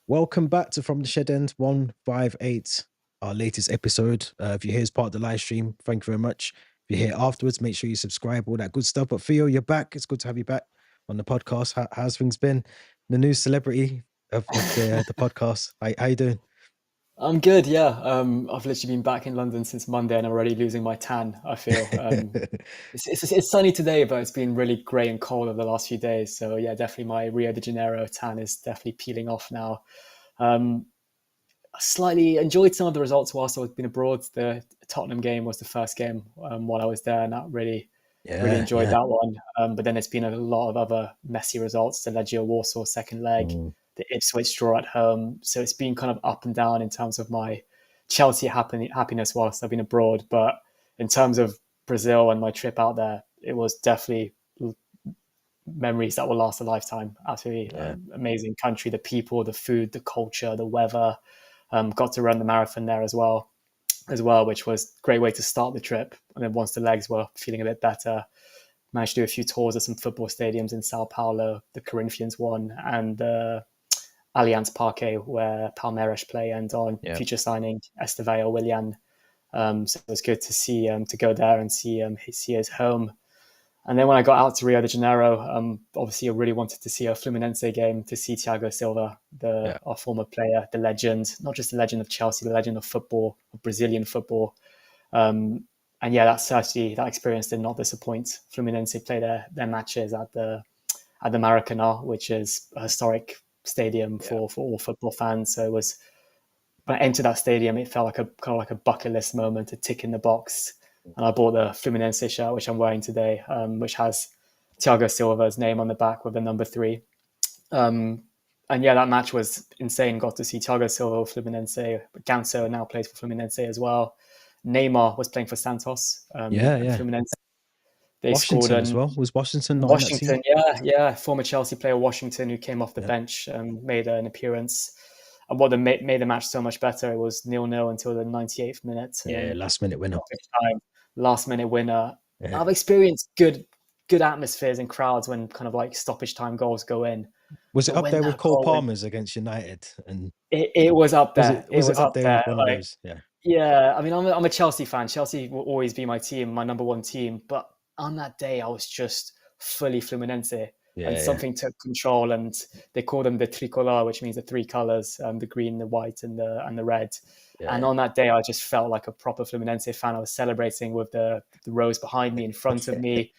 Welcome back to From the Shed End 158, our latest episode. If you're here as part of the live stream, thank you very much. If you're here afterwards, make sure you subscribe, all that good stuff. But Theo, you're back. It's good to have you back on the podcast. How's things been? The new celebrity of the podcast. How you doing? I'm good, yeah. I've literally been back in London since Monday and I'm already losing my tan, I feel. It's sunny today, but it's been really grey and cold over the last few days. So yeah, definitely my Rio de Janeiro tan is definitely peeling off now. Um, I slightly enjoyed some of the results whilst I've been abroad. The Tottenham game was the first game while I was there, and that really Yeah, enjoyed yeah. that one. But then there's been a lot of other messy results. The Legia Warsaw second leg, Mm, the Ipswich draw at home. So it's been kind of up and down in terms of my Chelsea happiness whilst I've been abroad. But in terms of Brazil and my trip out there, it was definitely memories that will last a lifetime. Absolutely yeah. amazing country, the people, the food, the culture, the weather. Got to run the marathon there as well, which was a great way to start the trip. And then once the legs were feeling a bit better, managed to do a few tours of some football stadiums in Sao Paulo, the Corinthians one, and Allianz Parque, where Palmeiras play, and on Yeah. future signing Estevao Willian. So it was good to see to go there and see his home. And then when I got out to Rio de Janeiro, obviously I really wanted to see a Fluminense game, to see Thiago Silva, Yeah. our former player, the legend, not just the legend of Chelsea, the legend of football, of Brazilian football. Um, and yeah, that experience did not disappoint. Fluminense play their matches at the Maracanã, which is a historic stadium Yeah. for all football fans. So it was, when I entered that stadium, it felt like a kind of like a bucket list moment, a tick in the box. And I bought the Fluminense shirt, which I'm wearing today, which has Thiago Silva's name on the back with the number 3. Um, and yeah, that match was insane. Got to see Thiago Silva with Fluminense, but Ganso now plays for Fluminense as well. Neymar was playing for Santos, Yeah, and yeah. Fluminense. They scored Washington as an well. Was Washington not in that team? Washington, yeah, former Chelsea player Washington, who came off the Yeah. bench and made an appearance. And what made the match so much better, it was 0-0 until the 98th minute, and Yeah, then last minute winner. stoppage time, last minute winner. Yeah. I've experienced good atmospheres and crowds when kind of like stoppage time goals go in, Was it but up when there with that Cole goal went, Palmer's against United? And it was up was there. it It was it was up up there there. with one of Like, those? Yeah. yeah, I mean, I'm a Chelsea fan. Chelsea will always be my team, my number one team. But on that day, I was just fully Fluminense, and Yeah, yeah. something took control. And they call them the tricolor, which means the three colors: the green, the white, and the red. And Yeah. on that day, I just felt like a proper Fluminense fan. I was celebrating with the rows behind me, in front of me.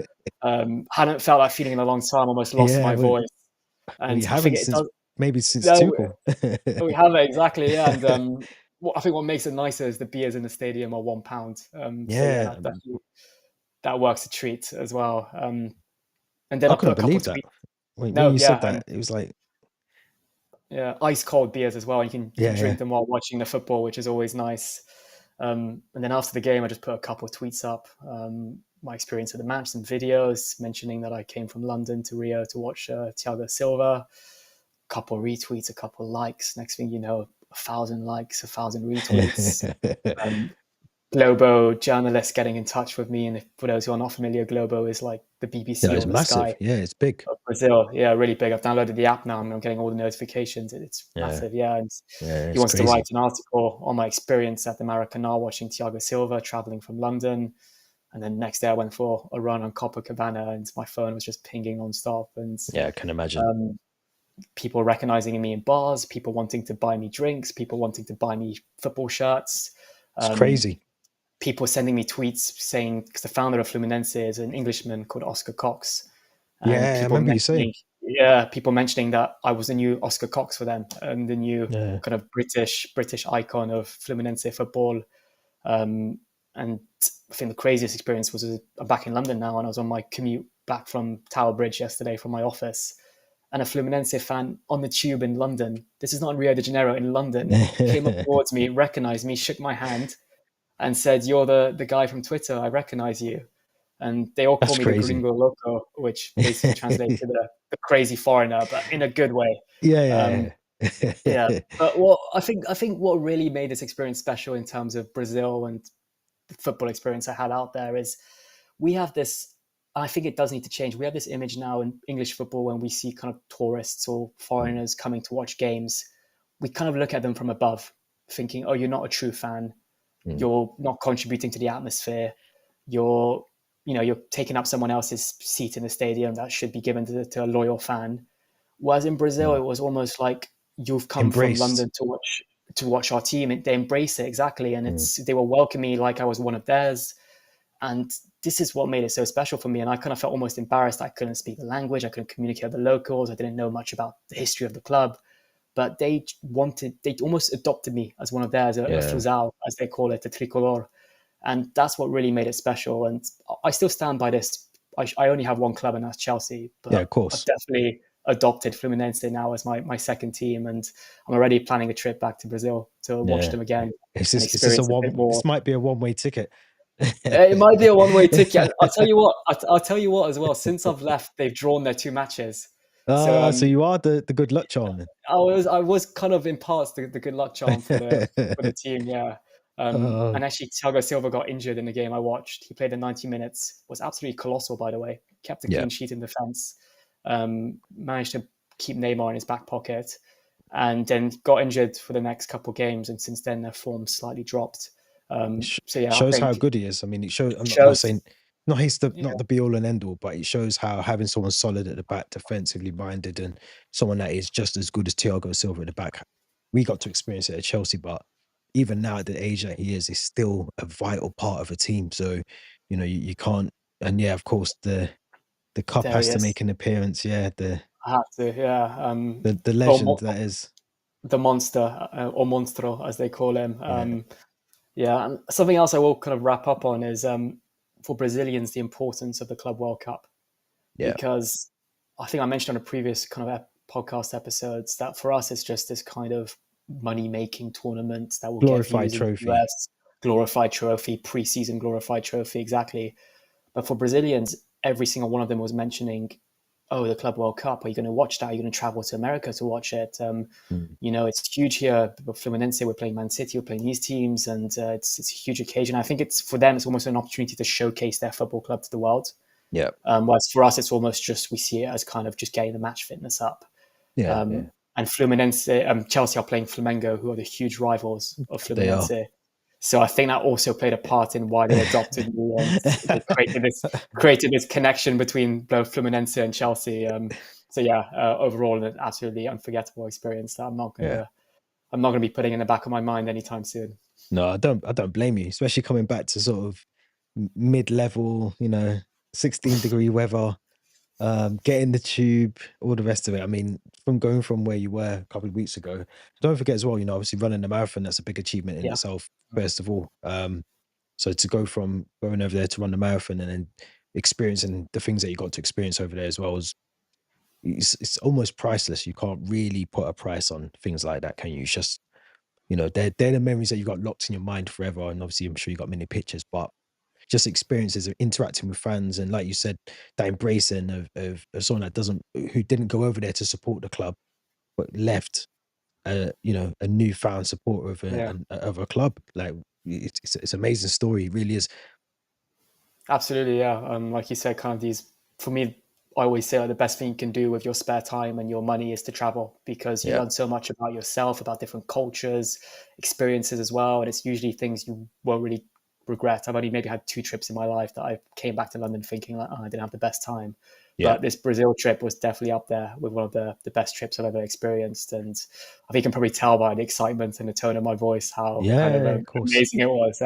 Hadn't felt that feeling in a long time. Almost lost Yeah, my well, voice, well, and you I think haven't it since does. maybe since No, Tuchel. we have it exactly, yeah. And I think what makes it nicer is the beers in the stadium are £1. So yeah, Yeah, that definitely that works a treat as well. And then I I put couldn't a couple believe of that. tweets. When No, you said yeah, and that, it was like, yeah, ice cold beers as well. You can yeah, drink yeah, them while watching the football, which is always nice. And then after the game, I just put a couple of tweets up. My experience of the match, some videos mentioning that I came from London to Rio to watch Thiago Silva. A couple of retweets, a couple of likes. Next thing you know, 1,000 likes, 1,000 retweets. Um, Globo journalists getting in touch with me. And for those who are not familiar, Globo is like the yeah. BBC It's or the Sky massive. Yeah, it's big. of Brazil. Yeah, really big. I've downloaded the app now and I'm getting all the notifications. It's Yeah, massive. Yeah. And yeah, he it's wants to write crazy. an article on my experience at the Maracanã watching Thiago Silva traveling from London. And then next day I went for a run on Copacabana and my phone was just pinging non-stop. And Yeah, I can imagine. um, people recognizing me in bars, people wanting to buy me drinks, people wanting to buy me football shirts. It's Um, crazy. People sending me tweets saying, because the founder of Fluminense is an Englishman called Oscar Cox, and Yeah, I remember you saying. people mentioning that I was the new Oscar Cox for them and the new Yeah, kind of British icon of Fluminense football. Um, and I think the craziest experience was I'm back in London now, and I was on my commute back from Tower Bridge yesterday from my office, and a Fluminense fan on the tube in London. This is not in Rio de Janeiro, in London. Came up towards me, recognized me, shook my hand, and said, "You're the guy from Twitter. I recognize you." And they all call that's me the crazy. Gringo Loco, which basically translates Yeah, to the crazy foreigner, but in a good way. Um, yeah, yeah, yeah. but what I think what really made this experience special in terms of Brazil and the football experience I had out there is we have this. I think it does need to change. We have this image now in English football when we see kind of tourists or foreigners coming to watch games. we kind of look at them from above, thinking, oh, you're not a true fan. Mm. You're not contributing to the atmosphere. You're, you're taking up someone else's seat in the stadium that should be given to a loyal fan. Whereas in Brazil, Mm. it was almost like you've come from Embraced. London to watch our team. And they embrace it exactly, and Mm. they will welcome me like I was one of theirs. And this is what made it so special for me. And I kind of felt almost embarrassed. I couldn't speak the language. I couldn't communicate with the locals. I didn't know much about the history of the club. But they almost adopted me as one of theirs, a Yeah. Fusal, as they call it, a tricolor. And that's what really made it special. And I still stand by this. I only have one club, and that's Chelsea. Yeah, But of I've course. definitely adopted Fluminense now as my second team. And I'm already planning a trip back to Brazil to watch Yeah. them again and It's just a experience a bit one. more. This might be a one-way ticket. It might be a one-way ticket. I'll tell you what. I'll tell you what as well. Since I've left, they've drawn their 2 matches. So So you are the good luck charm then. I was kind of in parts the good luck charm for the team. Yeah. Oh, And actually, Thiago Silva got injured in the game I watched. He played the 90 minutes. Was absolutely colossal, by the way. Kept a yeah. clean sheet in defence. Managed to keep Neymar in his back pocket, and then got injured for the next couple of games. And since then, their form slightly dropped. So yeah, I Shows how think good he is. I mean, it shows. I'm not shows. saying not he's the Yeah, not the be all and end all, but it shows how having someone solid at the back, defensively minded, and someone that is just as good as Thiago Silva at the back. We got to experience it at Chelsea, but even now at the age that he is, he's still a vital part of a team. So, you can't. And yeah, of course, the cup there he has to is. make an appearance. Yeah, the I have to. Yeah. the Or legend that is. the monster, or monstro as they call him. Yeah, Yeah, and something else I will kind of wrap up on is, for Brazilians, the importance of the Club World Cup, yeah. because I think I mentioned on a previous kind of podcast episodes that for us it's just this kind of money making tournament that will get Glorified views in the trophy. US, glorified trophy, preseason glorified trophy, exactly. But for Brazilians, every single one of them was mentioning, oh, the Club World Cup. Are you going to watch that? Are you going to travel to America to watch it? Mm. It's huge here. Fluminense, we're playing Man City, we're playing these teams, and it's a huge occasion. I think it's for them, it's almost an opportunity to showcase their football club to the world. Yeah, Whereas for us, it's almost just we see it as kind of just getting the match fitness up. yeah, yeah. And Chelsea are playing Flamengo, who are the huge rivals of They are. Fluminense. So I think that also played a part in why they adopted me, and they created this connection between both Fluminense and Chelsea. So yeah, overall, an absolutely unforgettable experience that Yeah. I'm not gonna be putting in the back of my mind anytime soon. No, I don't blame you, especially coming back to sort of mid-level, 16-degree weather, getting the tube, all the rest of it. I mean, from going from where you were a couple of weeks ago, don't forget as well, obviously running the marathon, that's a big achievement in Yeah, itself, first of all. So to go from going over there to run the marathon and then experiencing the things that you got to experience over there as well is it's almost priceless. You can't really put a price on things like that, can you? It's just, they're the memories that you got locked in your mind forever. And obviously, I'm sure you got many pictures, but just experiences of interacting with fans and, like you said, that embracing of someone that who didn't go over there to support the club, but left, a newfound supporter yeah. of a club. Like it's an amazing story. It really is. Absolutely, yeah. Like you said, kind of these, for me, I always say like, the best thing you can do with your spare time and your money is to travel, because you Yeah. learn so much about yourself, about different cultures, experiences as well. And it's usually things you won't really regret. I've only maybe had 2 trips in my life that I came back to London thinking like, oh, I didn't have the best time. Yeah. But this Brazil trip was definitely up there with one of the best trips I've ever experienced. And I think you can probably tell by the excitement and the tone of my voice how kind of Yeah, of course. amazing it was.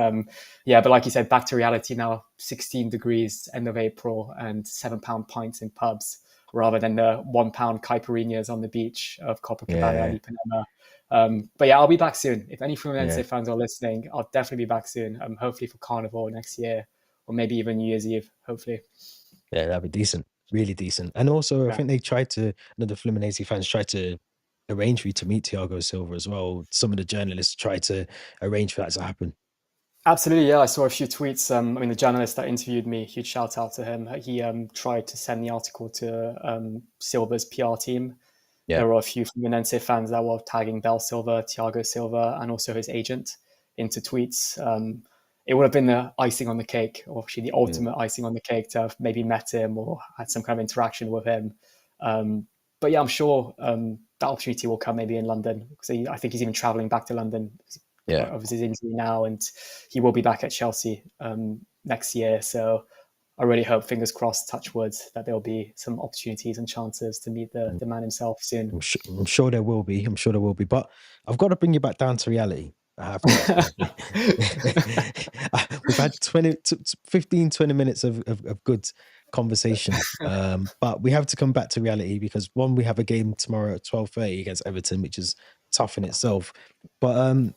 Yeah, but like you said, back to reality now. 16 degrees, end of April, and £7 pints in pubs rather than the £1 caipirinhas on the beach of Copacabana Yeah. and Ipanema. But yeah, I'll be back soon. If any Yeah. Fluminense fans are listening, I'll definitely be back soon. Hopefully for Carnival next year, or maybe even New Year's Eve. Hopefully, Yeah, that'd be decent. Really decent. And also, I yeah. think the Fluminense fans tried to arrange for you to meet Thiago Silva as well. Some of the journalists tried to arrange for that to happen. Absolutely, yeah. I saw a few tweets. I mean, the journalist that interviewed me, huge shout out to him. He tried to send the article to Silva's PR team. Yeah. There were a few Fluminense fans that were tagging Bel Silva, Thiago Silva, and also his agent into tweets. It would have been the icing on the cake, or actually the Mm. ultimate icing on the cake, to have maybe met him or had some kind of interaction with him. but yeah, I'm sure that opportunity will come maybe in London, because I think he's even travelling back to London Yeah, of his injury now, and he will be back at Chelsea next year. So I really hope, fingers crossed, touch wood, that there'll be some opportunities and chances to meet the man himself soon. I'm sure there will be. I'm sure there will be. But I've got to bring you back down to reality. I have to. We've had 15, 20 minutes of good conversation. But we have to come back to reality because one, we have a game tomorrow at 12:30 against Everton, which is tough in itself. But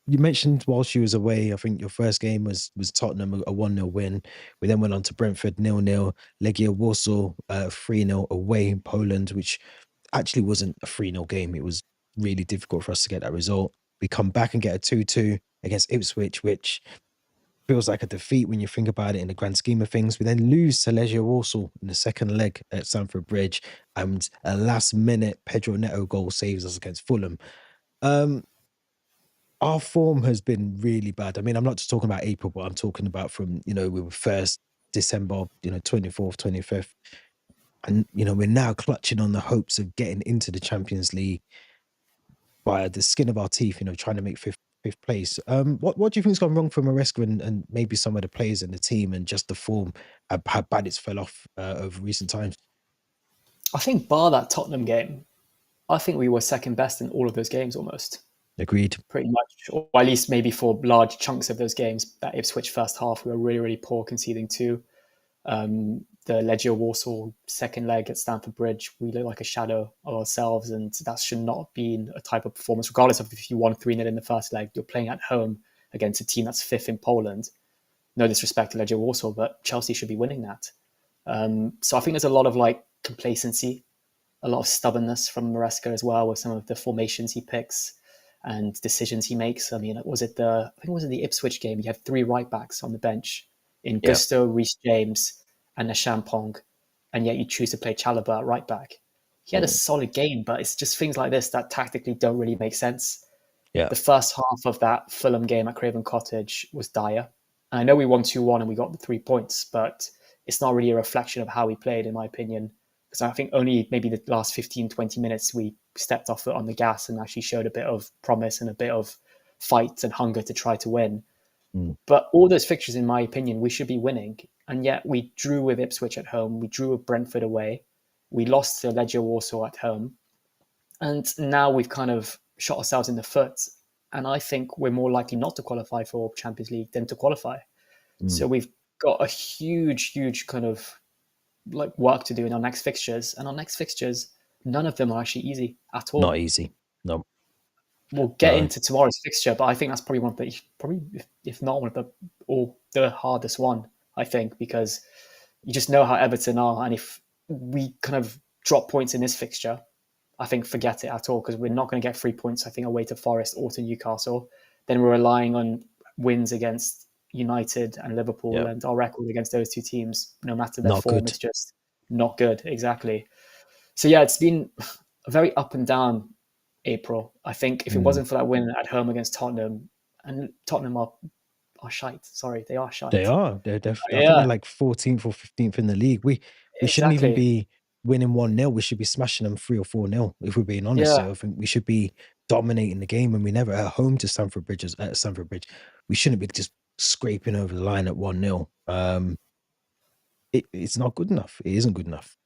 you mentioned whilst you was away, I think your first game was Tottenham, a 1-0 win. We then went on to Brentford 0-0, Legia Warsaw 3-0 away in Poland, which actually wasn't a 3-0 game. It was really difficult for us to get that result. We come back and get a 2-2 against Ipswich, which feels like a defeat when you think about it in the grand scheme of things. We then lose to Legia Warsaw in the second leg at Stamford Bridge, and a last minute Pedro Neto goal saves us against Fulham. Um, our form has been really bad. I mean, I'm not just talking about April, but I'm talking about from, we were first December, 24th, 25th. And, we're now clutching on the hopes of getting into the Champions League by the skin of our teeth, trying to make fifth place. What do you think's gone wrong for Maresca and maybe some of the players in the team and just the form, how bad it's fell off over recent times? I think bar that Tottenham game, I think we were second best in all of those games almost, Agreed. pretty much, or at least maybe for large chunks of those games. That Ipswich first half, we were really, really poor, conceding two. The Legia Warsaw second leg at Stamford Bridge, we look like a shadow of ourselves, and that should not have been a type of performance, regardless of if you won 3-0 in the first leg. You're playing at home against a team that's fifth in Poland. No disrespect to Legia Warsaw, but Chelsea should be winning that. So I think there's a lot of complacency, a lot of stubbornness from Maresca as well, with some of the formations he picks and decisions he makes. I mean, I think it was the Ipswich game. He had three right backs on the bench in Yeah. Gusto, Reece James, and Neshampong, and yet you choose to play Chalobah at right back. He had a Mm. solid game, but it's just things like this that tactically don't really make sense. Yeah. The first half of that Fulham game at Craven Cottage was dire. And I know we won 2-1 and we got the 3 points, but it's not really a reflection of how we played, in my opinion. Because I think only maybe the last 15, 20 minutes we stepped off on the gas and actually showed a bit of promise and a bit of fight and hunger to try to win. Mm. But all those fixtures, in my opinion, we should be winning. And yet we drew with Ipswich at home. We drew with Brentford away. We lost to Legia Warsaw at home. And now we've kind of shot ourselves in the foot. And I think we're more likely not to qualify for Champions League than to qualify. So Mm. we've got a huge kind of work to do in our next fixtures. And our next fixtures, none of them are actually easy at Not all. easy. No. We'll get No. into tomorrow's fixture, but I think that's probably one of the if not one of the hardest one. I think, because you just know how Everton are, and if we kind of drop points in this fixture, I think forget it at all, because we're not going to get 3 points. I think away to Forest or to Newcastle. Then we're relying on wins against United and Liverpool, Yeah. and our record against those two teams, no matter their Not form, good. is just not good. Exactly. So yeah, it's been a very up and down April. I think if it Mm. wasn't for that win at home against Tottenham, and Tottenham are shite. Sorry, they are They shite. are. I think they're Yeah, like 14th or 15th in the league. We shouldn't even exactly. be winning 1-0. We should be smashing them 3 or 4-0, if we're being honest. Yeah, So I think we should be dominating the game, and we never at home to Stamford Bridge. At Stamford Bridge, we shouldn't be just scraping over the line at 1-0. It's not good enough. It isn't good enough.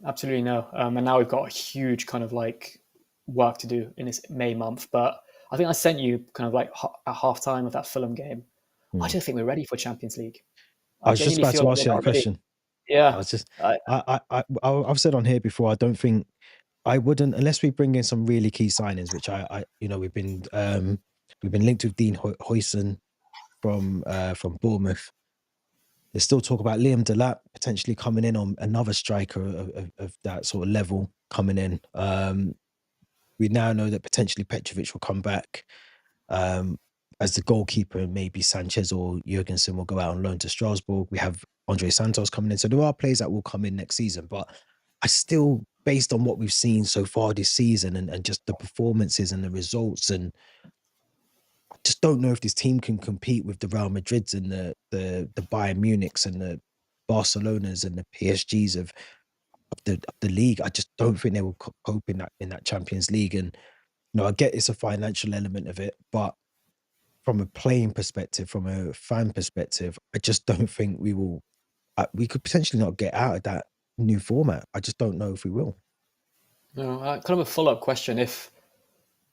absolutely no. And now we've got a huge kind of work to do in this May month. But I think I sent you kind of at half time of that Fulham game. I Mm. don't think we're ready for Champions League. I I was just genuinely about feel to like ask we're you that not ready. question. I Yeah, was just, I, I've said on here before, I don't think I wouldn't, unless we bring in some really key signings, which we've been linked with Dean Hoyson from Bournemouth. There's still talk about Liam Delap potentially coming in on another striker of that sort of level coming in. We now know that potentially Petrovic will come back as the goalkeeper. Maybe Sanchez or Jurgensen will go out on loan to Strasbourg. We have Andre Santos coming in. So there are players that will come in next season. But I still, based on what we've seen so far this season and just the performances and the results, and I just don't know if this team can compete with the Real Madrids and the Bayern Munichs and the Barcelonas and the PSGs of of the league. I just don't think they will cope in that Champions League. And I get it's a financial element of it, but from a playing perspective, from a fan perspective, I just don't think we will. We could potentially not get out of that new format. I just don't know if we will. No, kind of a follow-up question. If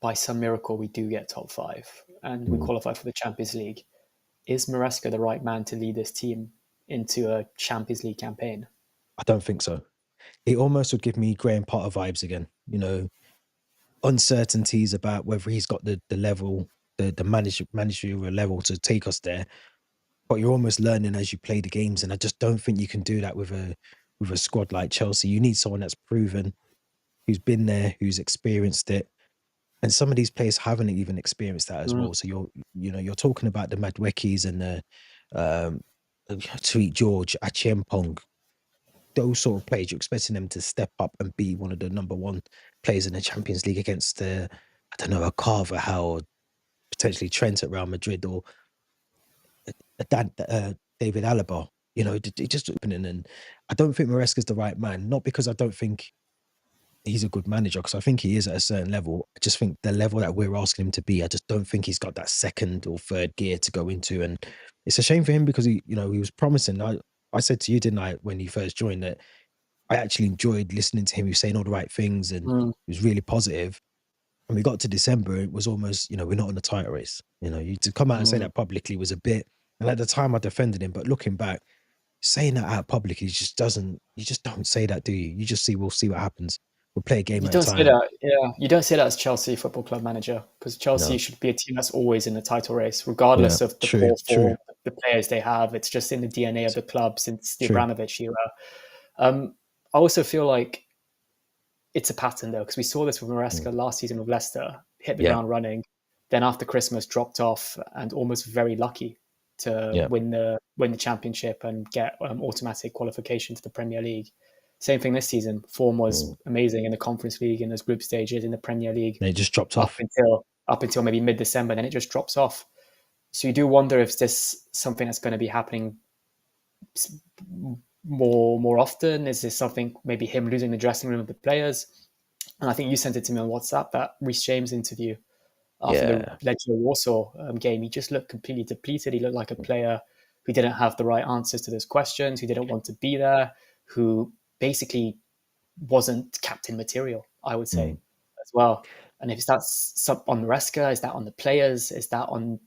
by some miracle we do get top five and we Mm, qualify for the Champions League, is Maresca the right man to lead this team into a Champions League campaign? I don't think so. It almost would give me Graham Potter vibes again. Uncertainties about whether he's got the level, the managerial level to take us there. But you're almost learning as you play the games, and I just don't think you can do that with a squad like Chelsea. You need someone that's proven, who's been there, who's experienced it. And some of these players haven't even experienced that as Mm. well. So you're talking about the Madwekis and the um, Sweet George, Achiempong, those sort of players. You're expecting them to step up and be one of the number one players in the Champions League against I don't know, a Carvajal or potentially Trent at Real Madrid or David Alaba. It just opening, and I don't think Maresca's the right man. Not because I don't think he's a good manager, because I think he is at a certain level. I just think the level that we're asking him to be, I just don't think he's got that second or third gear to go into. And it's a shame for him because he was promising. I said to you, didn't I, when he first joined, that I actually enjoyed listening to him. He was saying all the right things and Mm. he was really positive. And we got to December, it was almost, we're not in the title race. You to come out and say Mm. that publicly was a bit. And at the time, I defended him, but looking back, saying that out publicly just doesn't. You just don't say that, do you? You just see. We'll see what happens. We'll play a game You at a don't say time. that, yeah. You don't say that as Chelsea Football Club manager, because Chelsea No. should be a team that's always in the title race, Yeah. regardless of the True. poor True. form, the players they have. It's just in the DNA of the club since the True. Abramovich era. I also feel like it's a pattern though, because we saw this with Mm. Maresca last season with Leicester, hit the Yeah. ground running, then after Christmas dropped off, and almost very lucky to Yeah. win the championship and get automatic qualification to the Premier League. Same thing this season. Form was Mm. amazing in the Conference League and those group stages in the Premier League And it just dropped up off. until maybe mid-December, then it just drops off. So you do wonder if this something that's going to be happening more often. Is this something maybe him losing the dressing room of the players? And I think you sent it to me on WhatsApp, that Reece James interview after the Yeah. Legia Warsaw game. He just looked completely depleted. He looked like a player who didn't have the right answers to those questions, who didn't want to be there, who basically wasn't captain material, I would say, Mm. as well. And if that's on Maresca, is that on the players? Is that on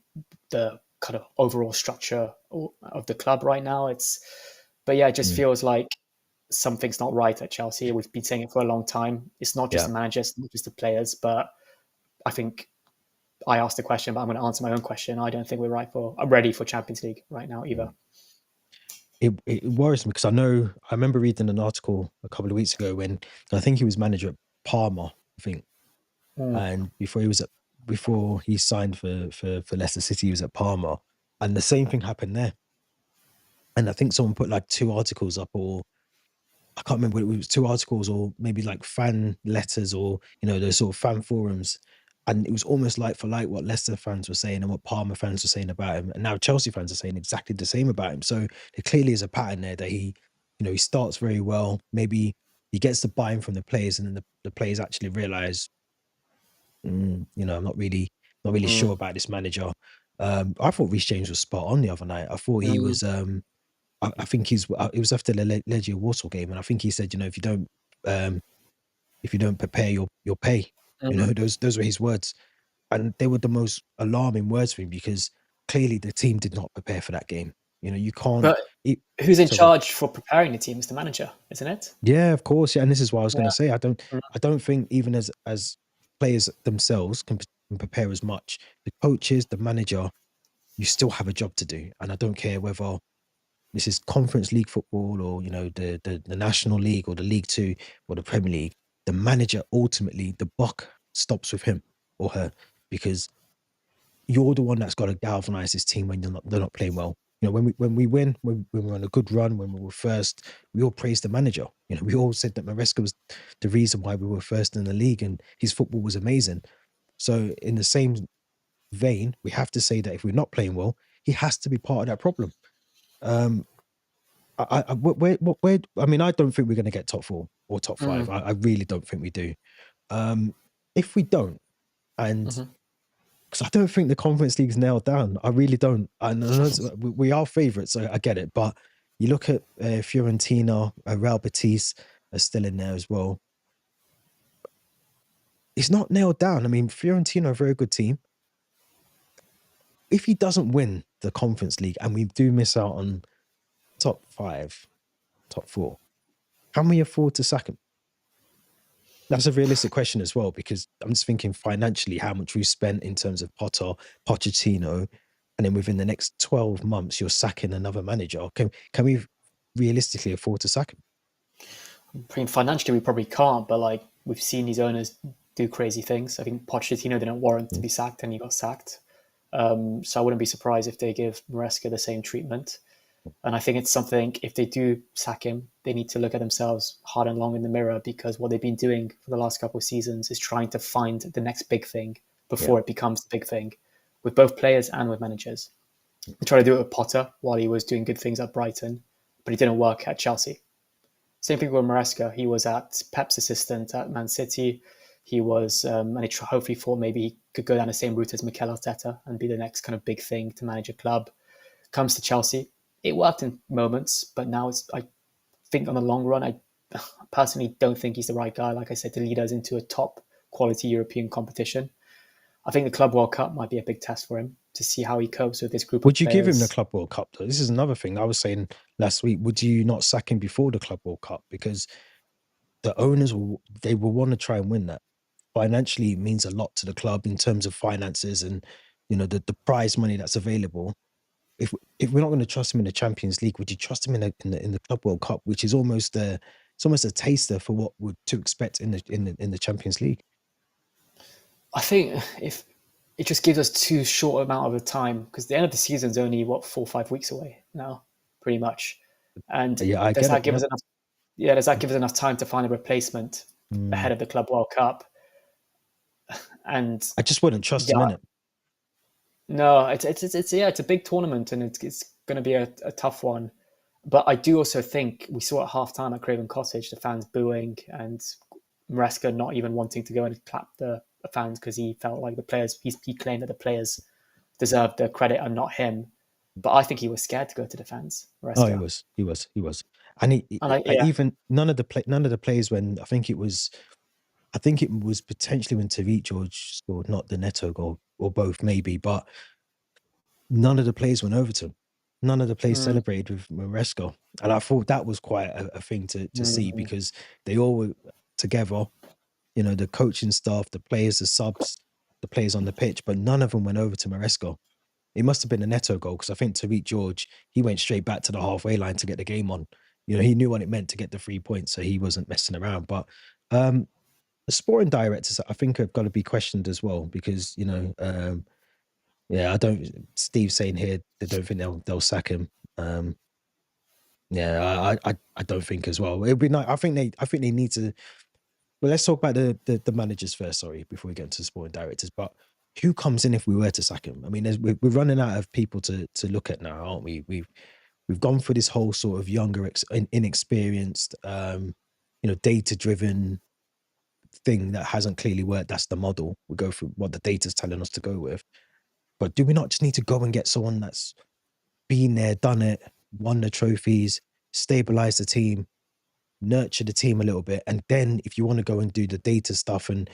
the kind of overall structure of the club right now? But yeah, it just Mm. feels like something's not right at Chelsea. We've been saying it for a long time. It's not just Yeah. the managers, not just the players, but I think I asked the question, but I'm going to answer my own question. I don't think I'm ready for Champions League right now either. Mm. It worries me because I remember reading an article a couple of weeks ago when I think he was manager at Parma, I think, Mm. and before he signed for Leicester City, he was at Parma, and the same thing happened there. And I think someone put like two articles up, or I can't remember whether it was two articles or maybe like fan letters or those sort of fan forums. And it was almost like for like what Leicester fans were saying and what Parma fans were saying about him. And now Chelsea fans are saying exactly the same about him. So there clearly is a pattern there that he starts very well. Maybe he gets the buy-in from the players, and then the players actually realize, I'm not really Mm. sure about this manager. I thought Reece James was spot on the other night. I thought he Mm. was I think it was after the Legia Warsaw game, and I think he said, um, if you don't prepare, you'll pay. Mm. Those were his words, and they were the most alarming words for him because clearly the team did not prepare for that game. You can't. But who's in So go. charge for preparing the team is the manager, isn't it? Yeah, of course. Yeah, and this is what I was going Yeah. to say. I don't. Mm. I don't think even as players themselves can prepare as much. The coaches, the manager, you still have a job to do, and I don't care whether this is Conference League football or the National League or the League Two or the Premier League. The manager, ultimately the buck stops with him or her, because you're the one that's got to galvanize this team when they're not playing well. When we win, when we're on a good run, when we were first, we all praised the manager. We all said that Maresca was the reason why we were first in the league and his football was amazing. So in the same vein, we have to say that if we're not playing well, he has to be part of that problem. Um, I mean, I don't think we're going to get top four. or top five. Mm. I really don't think we do. If we don't, and Mhm. because I don't think the Conference League's nailed down. I really don't. I know we are favourites, so I get it. But you look at Fiorentina, Real Betis are still in there as well. It's not nailed down. I mean, Fiorentina are a very good team. If he doesn't win the Conference League and we do miss out on top five, top four, can we afford to sack him? That's a realistic question as well, because I'm just thinking financially how much we've spent in terms of Potter, Pochettino, and then within the next 12 months, you're sacking another manager. Can we realistically afford to sack him? I mean, financially, we probably can't, but like we've seen these owners do crazy things. I think Pochettino didn't warrant to be sacked, and he got sacked. So I wouldn't be surprised if they give Maresca the same treatment. And I think it's something, if they do sack him, they need to look at themselves hard and long in the mirror, because what they've been doing for the last couple of seasons is trying to find the next big thing Yeah. before it becomes the big thing, with both players and with managers. They tried to do it with Potter while he was doing good things at Brighton, but it didn't work at Chelsea. Same thing with Maresca. He was at Pep's assistant at Man City. He was, and he hopefully thought maybe he could go down the same route as Mikel Arteta and be the next kind of big thing to manage a club. Comes to Chelsea, it worked in moments, but now I think on the long run, I personally don't think he's the right guy, like I said, to lead us into a top quality European competition. I think the Club World Cup might be a big test for him to see how he copes with this group Would of you give him the players. Club World Cup, though? This is another thing I was saying last week. Would you not sack him before the Club World Cup? Because the owners will want to try and win that. Financially, it means a lot to the club in terms of finances and the prize money that's available. If we're not going to trust him in the Champions League, would you trust him in the Club World Cup, which is almost a taster for what would to expect in the Champions League? I think if it just gives us too short amount of a time, because the end of the season is only 4 or 5 weeks away now, pretty much. And Yeah, I does get that it. give Yeah. us enough? Yeah, does that give us enough time to find a replacement Mm. ahead of the Club World Cup? And I just wouldn't trust him yeah, in it. no, it's a big tournament, and it's going to be a tough one. But I do also think we saw at halftime at Craven Cottage the fans booing and Maresca not even wanting to go and clap the fans because he felt like the players. He claimed that the players deserved the credit and not him. But I think he was scared to go to the fans, Oh, he Maresca. was, and And yeah, even none of the players when I think it was potentially when Tariq George scored, not the Neto goal, or both maybe, but none of the players went over to him. None of the players mm, celebrated with Maresco. And I thought that was quite a thing to see, because they all were together, the coaching staff, the players, the subs, the players on the pitch, but none of them went over to Maresco. It must have been a Neto goal, because I think Tariq George, he went straight back to the halfway line to get the game on. He knew what it meant to get the 3 points, so he wasn't messing around. But the sporting directors, I think, have got to be questioned as well, because yeah, I don't. Steve's saying here they don't think they'll sack him. Yeah, I don't think as well. It'd be nice. I think they need to. Well, let's talk about the managers first. Sorry, before we get into the sporting directors. But who comes in if we were to sack him? I mean, we're running out of people to look at now, aren't we? We've gone for this whole sort of younger, inexperienced, data driven thing that hasn't clearly worked. That's the model. We go for what the data's telling us to go with. But do we not just need to go and get someone that's been there, done it, won the trophies, stabilize the team, nurture the team a little bit, and then if you want to go and do the data stuff and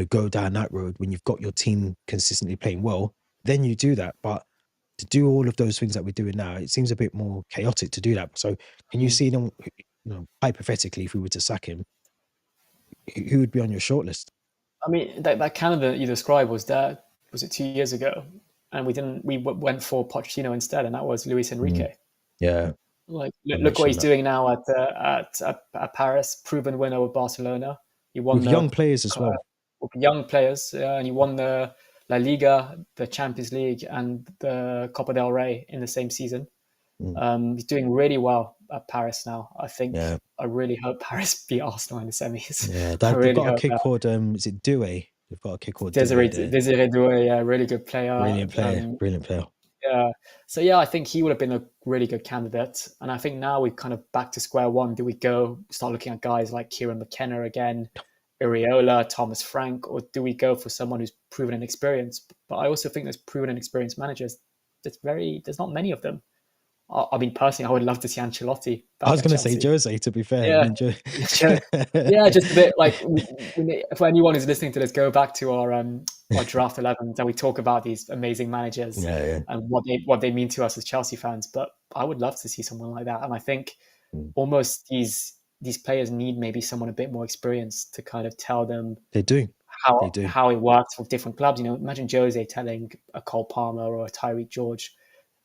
go down that road when you've got your team consistently playing well, then you do that. But to do all of those things that we're doing now, it seems a bit more chaotic to do that. So can you see them, hypothetically, if we were to sack him, who would be on your shortlist? I mean that Canada you described was it 2 years ago, and we went for Pochettino instead, and that was Luis Mm, Enrique. yeah, Like, I look what mentioned he's that. doing now at Paris, proven winner with Barcelona. He won With the young players as well. with young players, and he won the La Liga, the Champions League, and the Copa del Rey in the same season. Mm, He's doing really well at Paris now. yeah. I really hope Paris beat Arsenal in the semis. Yeah, I they've really got a hope kid that. called Is it Doué? They've got a kid called Doué there. Desiree Doué, yeah, really good player. Brilliant player, brilliant player. Yeah. So yeah, I think he would have been a really good candidate. And I think now we're kind of back to square one. Do we go start looking at guys like Kieran McKenna again, Iriola, Thomas Frank, or do we go for someone who's proven an experience? But I also think there's proven and experienced managers. There's not many of them. I mean, personally, I would love to see Ancelotti I back was at going to say Chelsea. Jose, to be fair. I Yeah, mean, yeah, just a bit like for anyone who's listening to this, go back to our draft 11 and we talk about these amazing managers yeah, yeah. and what they mean to us as Chelsea fans. But I would love to see someone like that, and I think almost these players need maybe someone a bit more experienced to kind of tell them They do. They how do. how it works with different clubs. You know, imagine Jose telling a Cole Palmer or a Tyreek George,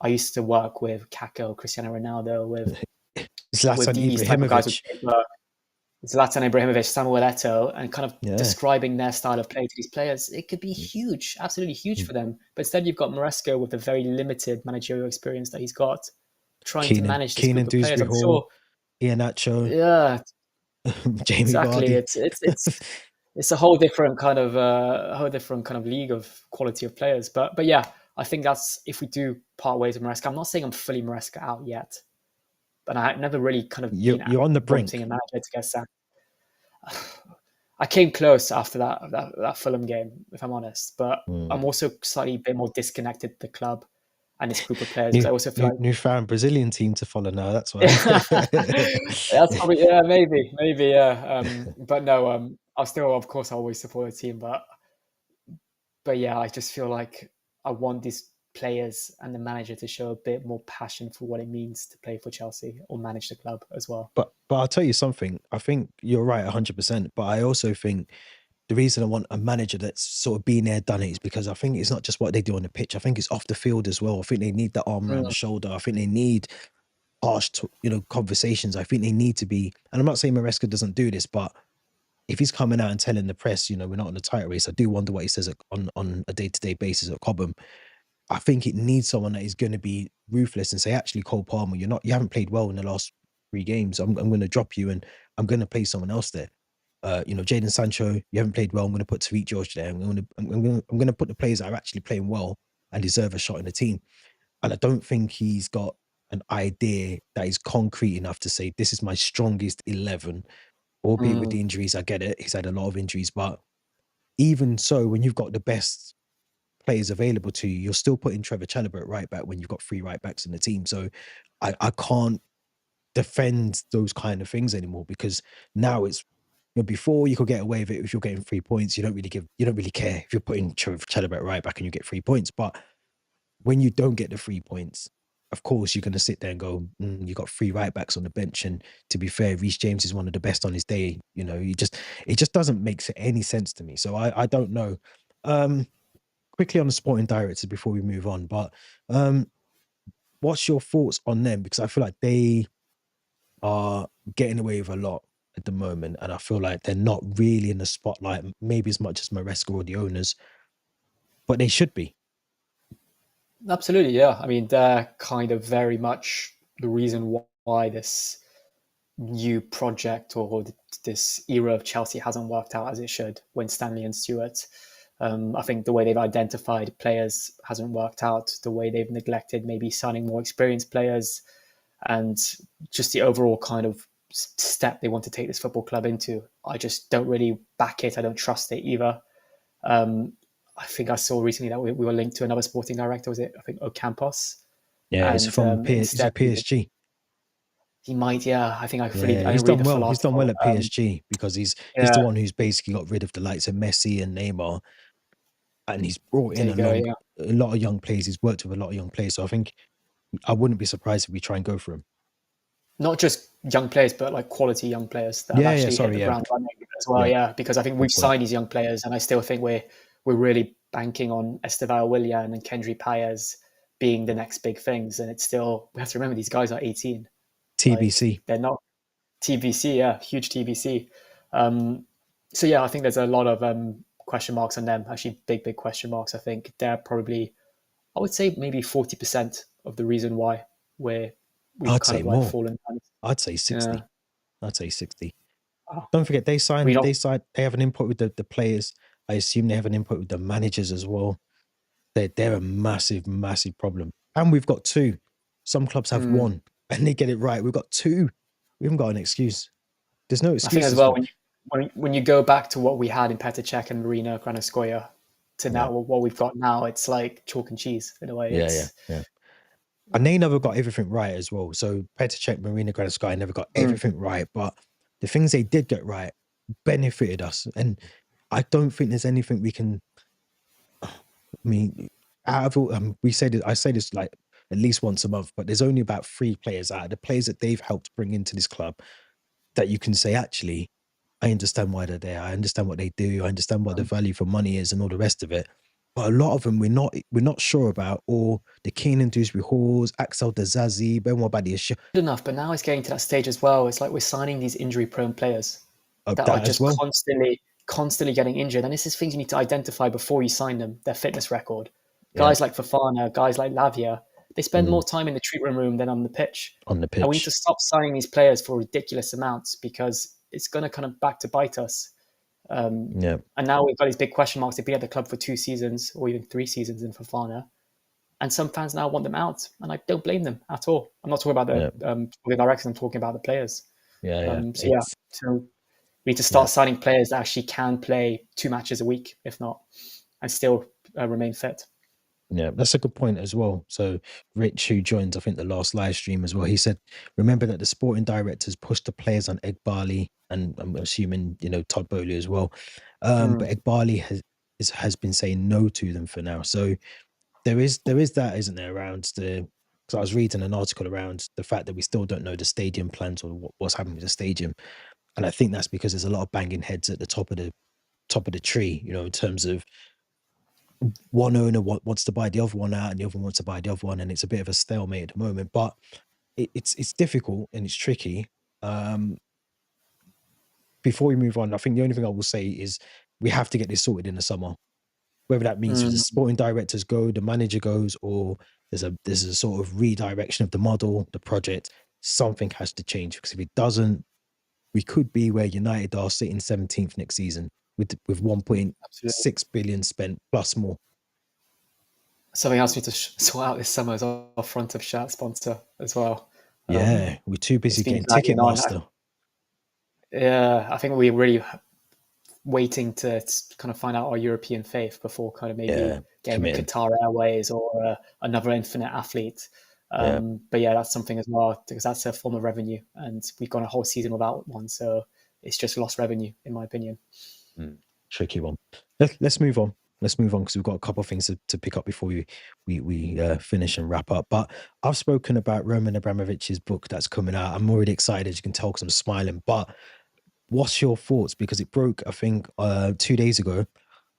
"I used to work with Kaká, Cristiano Ronaldo, with Zlatan these type of guys with Ibrahimovic. Zlatan Ibrahimovic, Samuel Eto'o, and kind of Yeah. describing their style of play to these players, it could be huge, absolutely huge for them. But instead, you've got Maresco with the very limited managerial experience that he's got, trying to manage this Keenan group of players. Dewsbury I'm Hall, sure, Iheanacho, yeah, Jamie exactly. Vardy. It's a whole different kind of league of quality of players. But yeah, I think that's if we do part ways with Maresca. I'm not saying I'm fully Maresca out yet, but I've never really kind of been You're on the wanting brink. a manager to get sacked. I came close after that Fulham game, if I'm honest, but Mm. I'm also slightly a bit more disconnected with the club and this group of players because I also feel New found Brazilian team to follow now. That's why. that's probably maybe yeah. But no, I'll still, of course, I always support the team, but yeah, I just feel like I want these players and the manager to show a bit more passion for what it means to play for Chelsea or manage the club as well. But I'll tell you something. I think you're right 100%. But I also think the reason I want a manager that's sort of been there, done it is because I think it's not just what they do on the pitch. I think it's off the field as well. I think they need the arm around the Mm, shoulder. I think they need harsh, conversations. I think they need to be. And I'm not saying Maresca doesn't do this, but if he's coming out and telling the press, we're not on the title race, I do wonder what he says on a day-to-day basis at Cobham. I think it needs someone that is going to be ruthless and say, actually, Cole Palmer, you haven't played well in the last 3 games. I'm going to drop you and I'm going to play someone else there. Jadon Sancho, you haven't played well. I'm going to put Tariq George there. I'm going to put the players that are actually playing well and deserve a shot in the team. And I don't think he's got an idea that is concrete enough to say this is my strongest 11. Albeit with mm, the injuries, I get it. He's had a lot of injuries, but even so, when you've got the best players available to you, you're still putting Trevor Chalobah at right back when you've got 3 right backs in the team. So I can't defend those kind of things anymore because now it's before you could get away with it if you're getting 3 points. You don't really care if you're putting Trevor Chalobah at right back and you get 3 points. But when you don't get the 3 points, of course you're going to sit there and go, you got 3 right backs on the bench. And to be fair, Reece James is one of the best on his day. It just doesn't make any sense to me. So I don't know. Quickly on the sporting directors before we move on, but what's your thoughts on them? Because I feel like they are getting away with a lot at the moment, and I feel like they're not really in the spotlight, maybe as much as Maresca or the owners, but they should be. absolutely, yeah. I mean, they're kind of very much the reason why this new project or this era of Chelsea hasn't worked out as it should when Stanley and Stewart. I think the way they've identified players hasn't worked out. The way they've neglected maybe signing more experienced players, and just the overall kind of step they want to take this football club into. I just don't really back it. I don't trust it either. Um, I think I saw recently that we were linked to another sporting director. Was it? I think Ocampos, Yeah, it's and from is instead it PSG? he might. Yeah, I think Yeah, I he's didn't read done the full well. He's done well article. at PSG because he's Yeah, the one who's basically got rid of the likes of Messi and Neymar, and he's brought there in you go. Yeah, a lot of young players. He's worked with a lot of young players, so I think I wouldn't be surprised if we try and go for him. not just young players, but like quality young players that have Yeah, yeah. actually hit Sorry, the yeah, ground running as well. yeah. Yeah, because I think Good we've point. signed these young players, and I still think we're really banking on Estevao Willian and Kendry Paez being the next big things. And it's still, we have to remember these guys are 18. Like TBC. they're not TBC, yeah, huge TBC. Um, so yeah, I think there's a lot of question marks on them. Actually, big question marks. I think they're probably, I would say maybe 40% of the reason why we've I'd kind say of like more. fallen. I'd say Yeah, 60. I'd say 60. oh, Don't forget we don't. they have an input with the players. I assume they have an input with the managers as well. They're a massive, massive problem. And we've got two. Some clubs have Mm. one and they get it right. We've got two. We haven't got an excuse. There's no I think as excuses well for it. when you go back to what we had in Petr Cech and Marina Granovskaya to Yeah. now what we've got now, it's like chalk and cheese in a way. Yeah. Yeah. It's Yeah. And they never got everything right as well. So Petr Cech, Marina Granovskaya never got mm, everything right. But the things they did get right benefited us. And I don't think there's anything we can, I mean, out of all, we say this, I say this like at least once a month, but there's only about 3 players out of the players that they've helped bring into this club that you can say, actually, I understand why they're there. I understand what they do. I understand what the value for money is and all the rest of it. But a lot of them we're not sure about, or the Keenan Dewsbury Halls, Axel Dazazi, Benoit Badiashile, good enough, but now it's getting to that stage as well. It's like we're signing these injury-prone players that are that as just well. constantly getting injured. And this is things you need to identify before you sign them, their fitness record. Yeah. Guys like Fofana, guys like Lavia, they spend Mm, more time in the treatment room than on the pitch. on the And we need pitch. to stop signing these players for ridiculous amounts because it's going to kind of back to bite us. Yeah. And now we've got these big question marks. They've been at the club for 2 seasons or even 3 seasons in Fofana. And some fans now want them out. And I don't blame them at all. I'm not talking about Yeah. the directors, I'm talking about the players. Yeah. Yeah. So yeah, It's so we need to yeah. start signing players that actually can play 2 matches a week, if not, and still remain fit. Yeah, that's a good point as well. So Rich, who joined, I think, the last live stream as well, he said, remember that the sporting directors pushed the players on Egg Barley, and I'm assuming, Todd Bowley as well. But Mm, Egg Barley has been saying no to them for now. So there is that, isn't there, around the, because I was reading an article around the fact that we still don't know the stadium plans or what's happening with the stadium. And I think that's because there's a lot of banging heads at the top of the tree, in terms of one owner wants to buy the other one out and the other one wants to buy the other one, and it's a bit of a stalemate at the moment. But it's difficult and it's tricky. Um, Before we move on, I think the only thing I will say is we have to get this sorted in the summer. Whether that means the mm, sporting directors go, the manager goes, or there's a sort of redirection of the model, the project. Something has to change, because if it doesn't, we could be where United are, sitting 17th next season with absolutely. 1.6 billion spent plus more. Something else we need to sort out this summer is our front of shirt sponsor as well. Um, Yeah, we're too it's busy been getting dragging on. Ticketmaster. Yeah, I think we're really waiting to kind of find out our European faith before kind of maybe Yeah, getting a committing. Qatar Airways or another Infinite Athlete. Yeah, But yeah, that's something as well because that's a form of revenue, and we've gone a whole season without one, so it's just lost revenue, in my opinion. tricky one. Let's move on. Let's move on, because we've got a couple of things to pick up before we finish and wrap up. But I've spoken about Roman Abramovich's book that's coming out. I'm already excited, as you can tell, because I'm smiling. But what's your thoughts? Because it broke, I think, 2 days ago,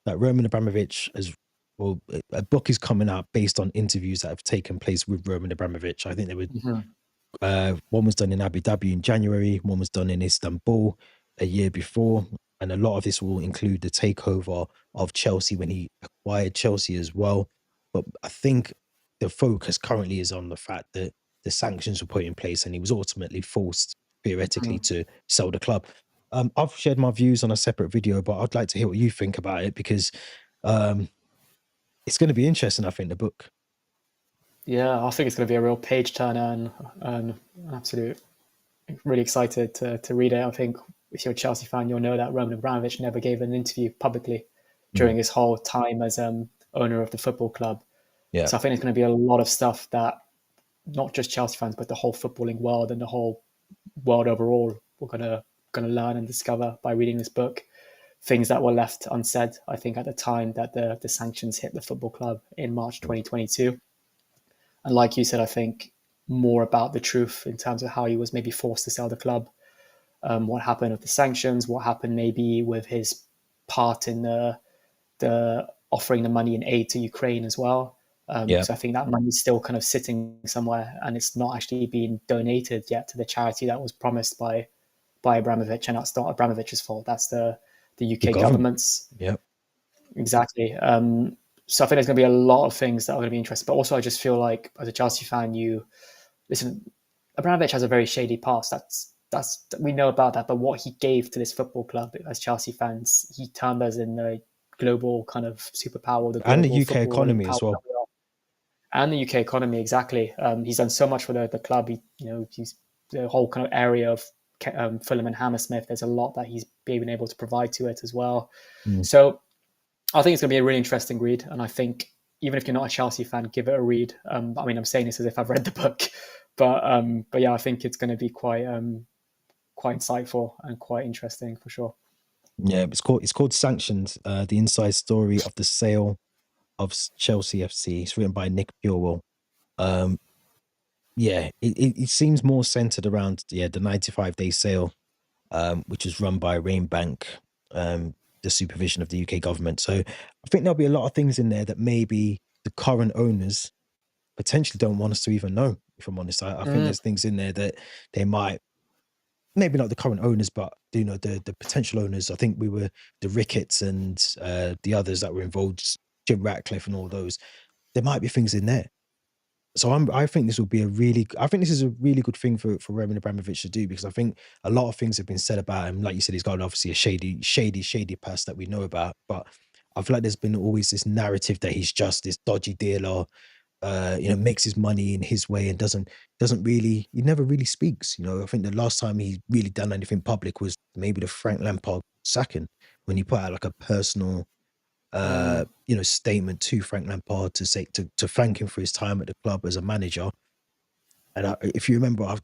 that Roman Abramovich has, well, a book is coming out based on interviews that have taken place with Roman Abramovich. I think there were Mm-hmm. one was done in Abu Dhabi in January, one was done in Istanbul a year before, and a lot of this will include the takeover of Chelsea when he acquired Chelsea as well. But I think the focus currently is on the fact that the sanctions were put in place and he was ultimately forced, theoretically, to sell the club. I've shared my views on a separate video, but I'd like to hear what you think about it, because um, it's going to be interesting, I think, the book. Yeah, I think it's going to be a real page turner and an absolute really excited to read it. I think if you're a Chelsea fan, you'll know that Roman Abramovich never gave an interview publicly Mm, during his whole time as owner of the football club. yeah, So I think there's going to be a lot of stuff that not just Chelsea fans, but the whole footballing world and the whole world overall, we're gonna learn and discover by reading this book. Things that were left unsaid, I think, at the time that the sanctions hit the football club in March 2022. And like you said, I think more about the truth in terms of how he was maybe forced to sell the club, what happened with the sanctions, what happened maybe with his part in the offering the money in aid to Ukraine as well. yeah, Because I think that money's still kind of sitting somewhere and it's not actually being donated yet to the charity that was promised by Abramovich, and that's not Abramovich's fault. That's the the UK government. government's. Yeah, Exactly. So I think there's going to be a lot of things that are going to be interesting. But also, I just feel like as a Chelsea fan, you listen. Abramovich has a very shady past. That's we know about that. But what he gave to this football club as Chelsea fans, he turned us in the global kind of superpower, the and the global UK footballing economy power as that well. we are. and the UK economy. Exactly. He's done so much for the club. He's the whole kind of area of Fulham and Hammersmith. There's a lot that he's been able to provide to it as well. Mm. So I think it's going to be a really interesting read, and I think even if you're not a Chelsea fan, give it a read. I mean, I'm saying this as if I've read the book, but yeah, I think it's going to be quite insightful and quite interesting for sure. Yeah, it's called Sanctioned. The inside story of the sale of Chelsea FC. It's written by Nick Purewell. Um, yeah, it seems more centered around the 95-day sale, which is run by Rainbank, the supervision of the UK government. So I think there'll be a lot of things in there that maybe the current owners potentially don't want us to even know. If I'm honest, I think Mm, there's things in there that they might, maybe not the current owners, but the potential owners. I think we were the Ricketts and the others that were involved, Jim Ratcliffe and all those. There might be things in there. So I think this will be I think this is a really good thing for Roman Abramovich to do, because I think a lot of things have been said about him. Like you said, he's got obviously a shady past that we know about, but I feel like there's been always this narrative that he's just this dodgy dealer, makes his money in his way and doesn't really, he never really speaks. I think the last time he really done anything public was maybe the Frank Lampard sacking, when he put out like a personal mm, statement to Frank Lampard to say to thank him for his time at the club as a manager. And if you remember, I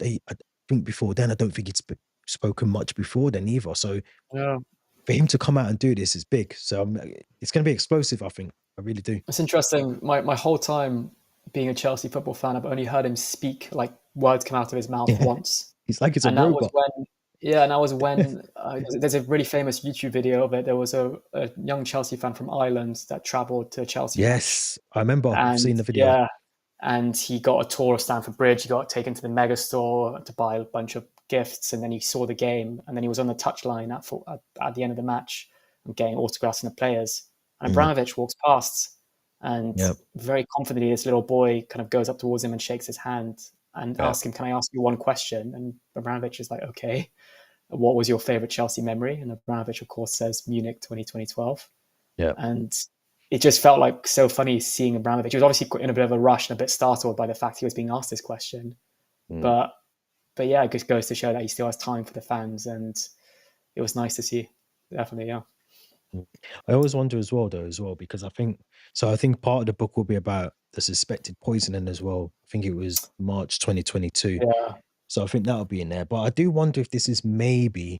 think before then, I don't think he'd spoken much before then either. So yeah. for him to come out and do this is big. So it's going to be explosive, I think. I really do. It's interesting. My whole time being a Chelsea football fan, I've only heard him speak, like words come out of his mouth Yeah, once, he's like it's a and that was robot. when yeah, and that was when there's a really famous YouTube video of it. There was a young Chelsea fan from Ireland that travelled to a Chelsea match, Yes, I remember and seeing the video. yeah, and he got a tour of Stamford Bridge. He got taken to the mega store to buy a bunch of gifts, and then he saw the game, and then he was on the touchline at the end of the match and getting autographs from the players. And Mm, Abramovich walks past, and yeah, very confidently, this little boy kind of goes up towards him and shakes his hand and yeah, asks him, "Can I ask you one question?" And Abramovich is like, "Okay, what was your favorite Chelsea memory?" And Abramovich, of course, says Munich 2012. yeah. And it just felt like so funny seeing Abramovich. He was obviously in a bit of a rush and a bit startled by the fact he was being asked this question. Mm. But yeah, it just goes to show that he still has time for the fans, and it was nice to see. Definitely, yeah. Mm. I always wonder as well, because I think part of the book will be about the suspected poisoning as well. I think it was March 2022. Yeah. So I think that'll be in there. But I do wonder if this is maybe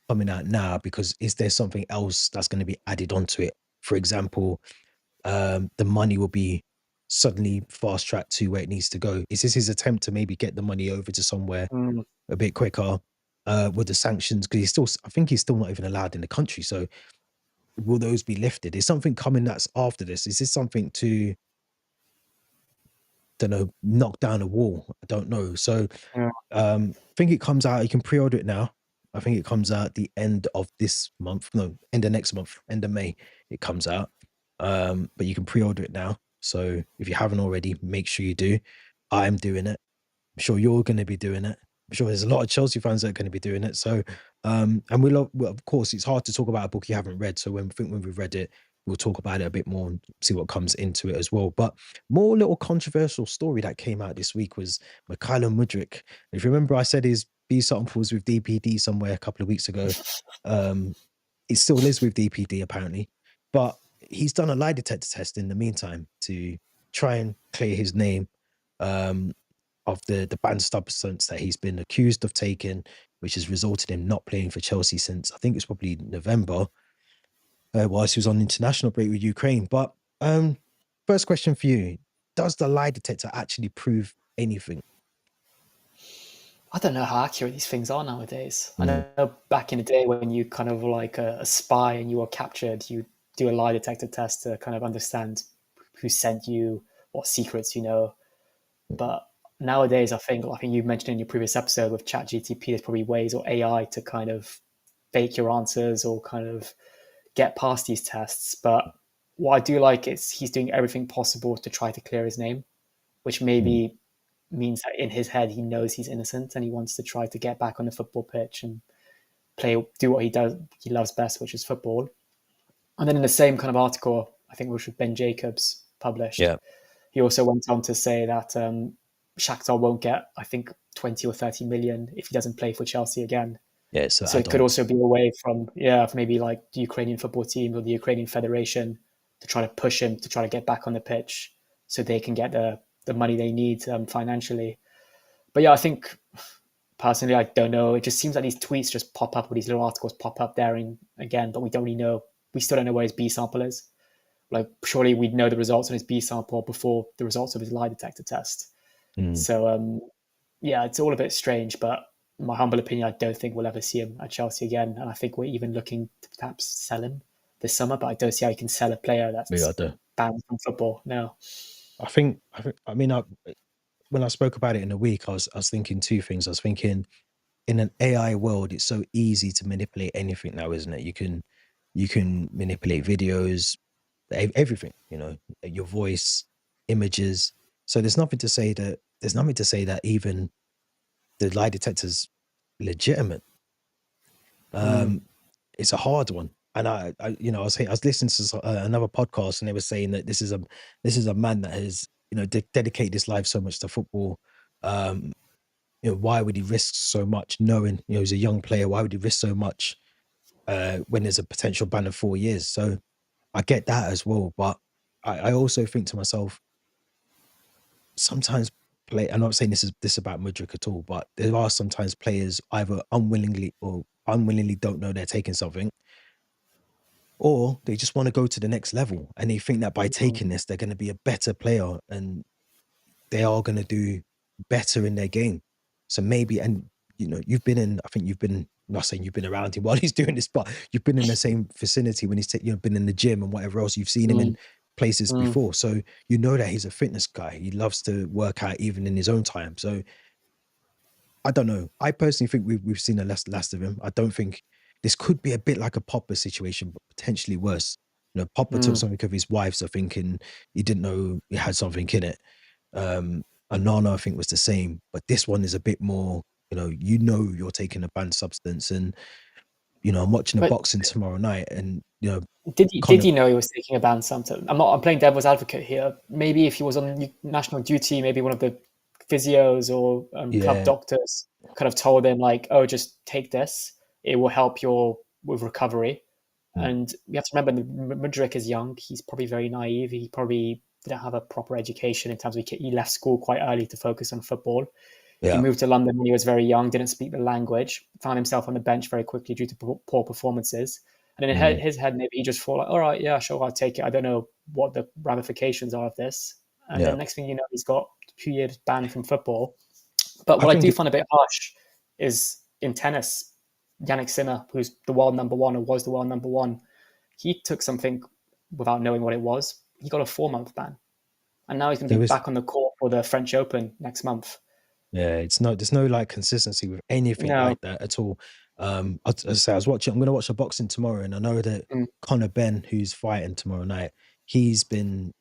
coming out now, because is there something else that's going to be added onto it? For example, the money will be suddenly fast tracked to where it needs to go. Is this his attempt to maybe get the money over to somewhere Mm, a bit quicker with the sanctions? Because I think he's still not even allowed in the country. So will those be lifted? Is something coming that's after this? Is this something to, don't know, knock down a wall? I don't know. So yeah. I think it comes out. You can pre-order it now. I think it comes out the end of this month. No, end of next month, end of May. It comes out. But you can pre-order it now. So if you haven't already, make sure you do. I'm doing it. I'm sure you're going to be doing it. I'm sure there's a lot of Chelsea fans that are going to be doing it. So, and well, of course, it's hard to talk about a book you haven't read. So when we've read it, we'll talk about it a bit more and see what comes into it as well. But more little controversial story that came out this week was Mikhailo Mudryk. If you remember, I said his B samples with DPD somewhere a couple of weeks ago. Um, it still is with DPD apparently, but he's done a lie detector test in the meantime to try and clear his name. Of the banned substance that he's been accused of taking, which has resulted in not playing for Chelsea since I think it's probably November, whilst he was on international break with Ukraine. But first question for you: does the lie detector actually prove anything? I don't know how accurate these things are nowadays. I Mm, know back in the day when you kind of like a spy and you were captured, you do a lie detector test to kind of understand who sent you, what secrets you know. But nowadays, I think you mentioned in your previous episode with ChatGTP, there's probably ways or AI to kind of fake your answers or kind of get past these tests. But what I do like is he's doing everything possible to try to clear his name, which mm, maybe means that in his head he knows he's innocent and he wants to try to get back on the football pitch and do what he loves best, which is football. And then in the same kind of article, I think which Ben Jacobs published, yeah. He also went on to say that Shakhtar won't get, I think, 20 or 30 million if he doesn't play for Chelsea again. Yeah, so So it could also be a way from, from maybe like the Ukrainian football team or the Ukrainian Federation to try to push him to try to get back on the pitch so they can get the money they need financially. But yeah, I think personally, I don't know. It just seems like these tweets just pop up or these little articles pop up there and again, but we don't really know. We still don't know where his B sample is. Like, surely we'd know the results on his B sample before the results of his lie detector test. Mm. So, yeah, it's all a bit strange, but in my humble opinion, I don't think we'll ever see him at Chelsea again. And I think we're even looking to perhaps sell him this summer, but I don't see how you can sell a player Yeah, I that's do. banned from football. No. I mean, when I spoke about it in a week, I was thinking two things. I was thinking, in an AI world, it's so easy to manipulate anything now, isn't it? You can manipulate videos, everything, your voice, images. So there's nothing to say that even the lie detector's legitimate. Mm, Um, it's a hard one. And I was listening to another podcast, and they were saying that this is a man that has dedicated his life so much to football. Um, why would he risk so much, knowing he's a young player? Why would he risk so much when there's a potential ban of 4 years? So I get that as well, but I also think to myself, sometimes I'm not saying this about Mudryk at all, but there are sometimes players either unwillingly or unwillingly don't know they're taking something, or they just want to go to the next level, and they think that by mm, taking this they're going to be a better player, and they are going to do better in their game. So maybe, and you've been in, I think you've been, I'm not saying you've been around him while he's doing this, but you've been in the same vicinity when he's been in the gym and whatever else. You've seen him in mm, places mm. before, so you know that he's a fitness guy. He loves to work out even in his own time. So I don't know. I personally think we've seen the last of him. I don't think this could be a bit like a Popper situation, but potentially worse. Popper took Mm. something of his wife's, I think, and he didn't know he had something in it. Anana, I think, was the same, but this one is a bit more. You're taking a banned substance, and I'm watching the But boxing tomorrow night, and did Conor, he know he was taking a ban something? I'm playing devil's advocate here. Maybe if he was on national duty, maybe one of the physios or club yeah, doctors could have told him like, "Oh, just take this. It will help your with recovery." mm, And you have to remember, Mudryk is young. He's probably very naive. He probably didn't have a proper education in terms of he left school quite early to focus on football. He yeah, moved to London when he was very young, didn't speak the language, found himself on the bench very quickly due to poor performances. And in mm, his head, maybe he just thought, like, all right, yeah, sure, I'll take it. I don't know what the ramifications are of this. And yeah. then next thing you know, he's got 2 years banned from football. But I what I think do find a bit harsh is in tennis, Yannick Sinner, who's the world number one or was the world number one, he took something without knowing what it was. He got a 4 month ban. And now he's going to there be is. back on the court for the French Open next month. Yeah, there's no like consistency with anything No. like that at all. I say I'm gonna watch a boxing tomorrow, and I know that Mm, Conor Ben, who's fighting tomorrow night, he's been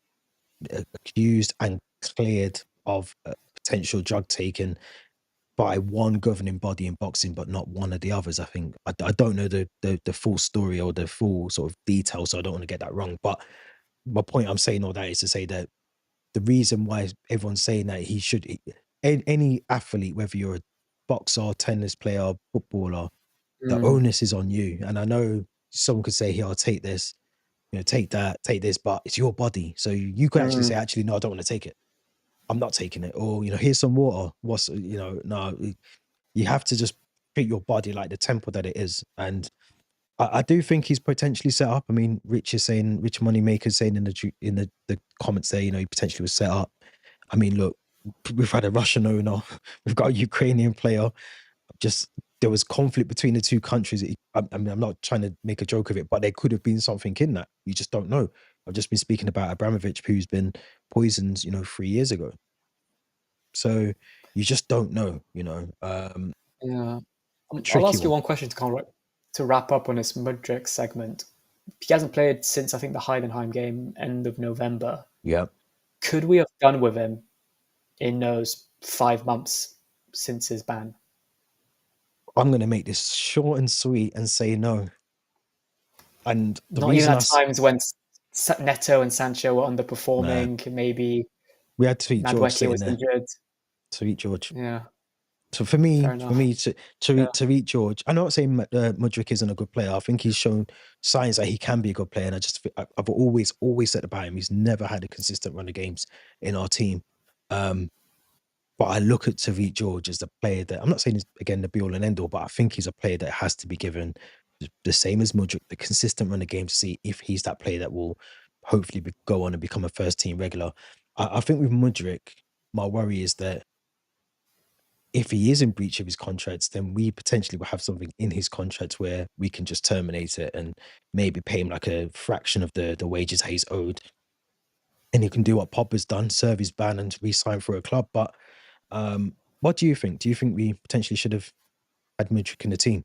accused and cleared of potential drug taking by one governing body in boxing, but not one of the others. I think I don't know the full story or the full sort of details, so I don't want to get that wrong. But my point I'm saying all that is to say that the reason why everyone's saying that he should any athlete, whether you're a boxer, tennis player, footballer, the mm, onus is on you. And I know someone could say, here, I'll take this, take that, take this, but it's your body. So you could actually mm. say, actually, no, I don't want to take it. I'm not taking it. Or, here's some water. No, you have to just treat your body like the temple that it is. And I do think he's potentially set up. I mean, Rich Moneymaker's saying in the comments there, he potentially was set up. I mean, look, we've had a Russian owner, we've got a Ukrainian player. Just there was conflict between the two countries. I mean, I'm not trying to make a joke of it, but there could have been something in that. You just don't know. I've just been speaking about Abramovich, who's been poisoned, 3 years ago. So you just don't know. Yeah. A I'll tricky ask you one. one question to wrap up on this Mudryk segment. He hasn't played since I think the Heidenheim game, end of November. Yeah, Could we have done with him in those 5 months since his ban? I'm going to make this short and sweet and say no. And the Not even reason at times when Neto and Sancho were nah, underperforming, maybe. We had Tariq George Madueke sitting was there. injured. Tariq George. Yeah, So for fair me, enough. Yeah. Tariq George, I'm not saying Mudryk isn't a good player. I think he's shown signs that he can be a good player, and I've always said about him, he's never had a consistent run of games in our team. But I look at Tariq George as the player that I'm not saying he's again the be all and end all, but I think he's a player that has to be given the same as Mudryk, the consistent run of games to see if he's that player that will hopefully go on and become a first team regular. I think with Mudryk, my worry is that if he is in breach of his contracts, then we potentially will have something in his contract where we can just terminate it and maybe pay him like a fraction of the wages that he's owed. And he can do what Pogba's done, serve his ban and re-sign for a club. But what do you think? Do you think we potentially should have had Mudryk in the team?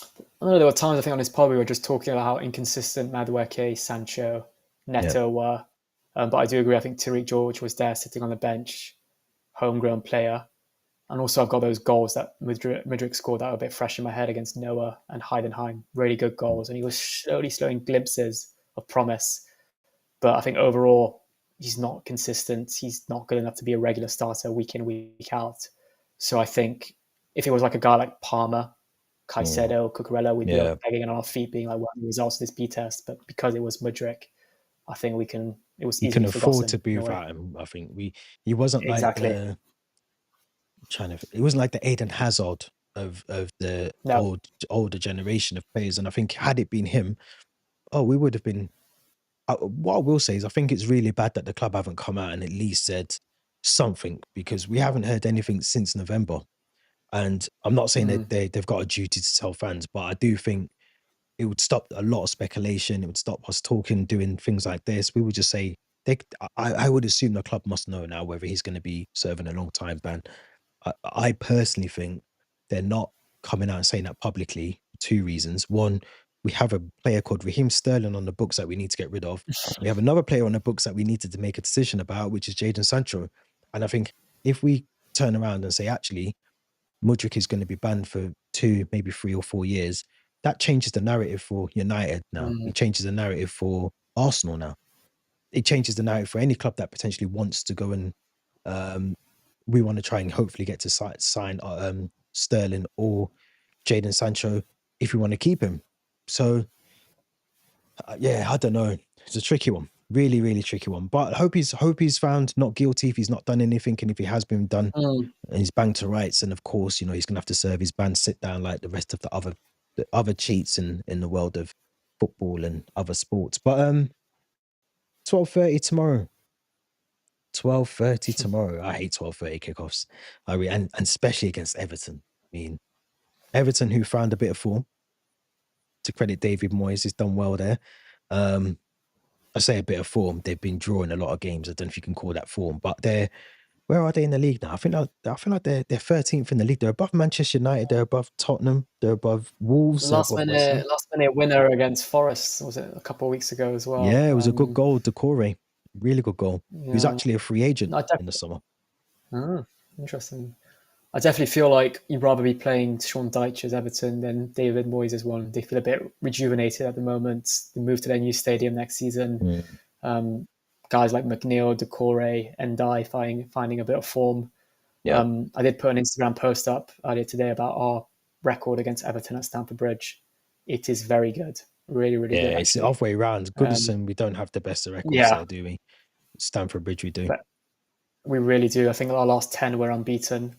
I don't know, there were times I think on this pod we were just talking about how inconsistent Madueke, Sancho, Yeah. Neto were. But I do agree. I think Tariq George was there sitting on the bench, homegrown player. And also, I've got those goals that Mudryk scored that were a bit fresh in my head against Noah and Heidenheim. Really good goals. And he was slowly showing glimpses of promise. But I think overall, he's not consistent. He's not good enough to be a regular starter week in, week out. So I think if it was like a guy like Palmer, Mm. Caicedo, Cucurella, we'd be Yeah. like begging on our feet, being like, "What are the results of this B test?" But because it was Mudryk, I think we can. It was We can easily afford to forgotten be in a way. without him. I think he wasn't like Exactly. it wasn't like the Aiden Hazard of the No. older generation of players. And I think had it been him, oh, we would have been. What I will say is, I think it's really bad that the club haven't come out and at least said something, because we haven't heard anything since November. And I'm not saying that Mm. they've got a duty to tell fans, but I do think it would stop a lot of speculation. It would stop us talking, doing things like this. We would just say I would assume the club must know now whether he's going to be serving a long time ban. I personally think they're not coming out and saying that publicly for two reasons. One, we have a player called Raheem Sterling on the books that we need to get rid of. We have another player on the books that we needed to make a decision about, which is Jadon Sancho. And I think if we turn around and say, actually, Mudryk is going to be banned for 2, maybe 3 or 4 years, that changes the narrative for United now. Mm. It changes the narrative for Arsenal now. It changes the narrative for any club that potentially wants to go and we want to try and hopefully get to sign Sterling or Jadon Sancho if we want to keep him. So yeah, I don't know. It's a tricky one, really, really tricky one. But I hope he's found not guilty if he's not done anything, and if he has been done, Mm. and he's banged to rights. And of course, he's gonna have to serve his ban, sit down like the rest of the other cheats in the world of football and other sports. But 12:30 tomorrow. 12:30 tomorrow. I hate 12:30 kickoffs. And especially against Everton. I mean, Everton, who found a bit of form, to credit David Moyes, has done well there. I say a bit of form. They've been drawing a lot of games. I don't know if you can call that form, but where are they in the league now? I feel like they're 13th in the league. They're above Manchester United. They're above Tottenham. They're above Wolves. They're Last above West Ham. minute, last minute winner against Forest, was it a couple of weeks ago as well? Yeah, it was a good goal, Decore. Really good goal. He was Yeah, actually a free agent I in the definitely. summer. Interesting. I definitely feel like you'd rather be playing Sean Dyche's Everton than David Moyes' one. They feel a bit rejuvenated at the moment. They move to their new stadium next season. Mm. Um, Guys like McNeil, Decore, and I finding a bit of form. Yeah. I did put an Instagram post up earlier today about our record against Everton at Stamford Bridge. It is very good, really, really good Yeah, it's the actually. other way around. Um, Goodison, we don't have the best of records yeah, there, do we? Stamford Bridge, we do. but we really do. I think our last 10 we're unbeaten.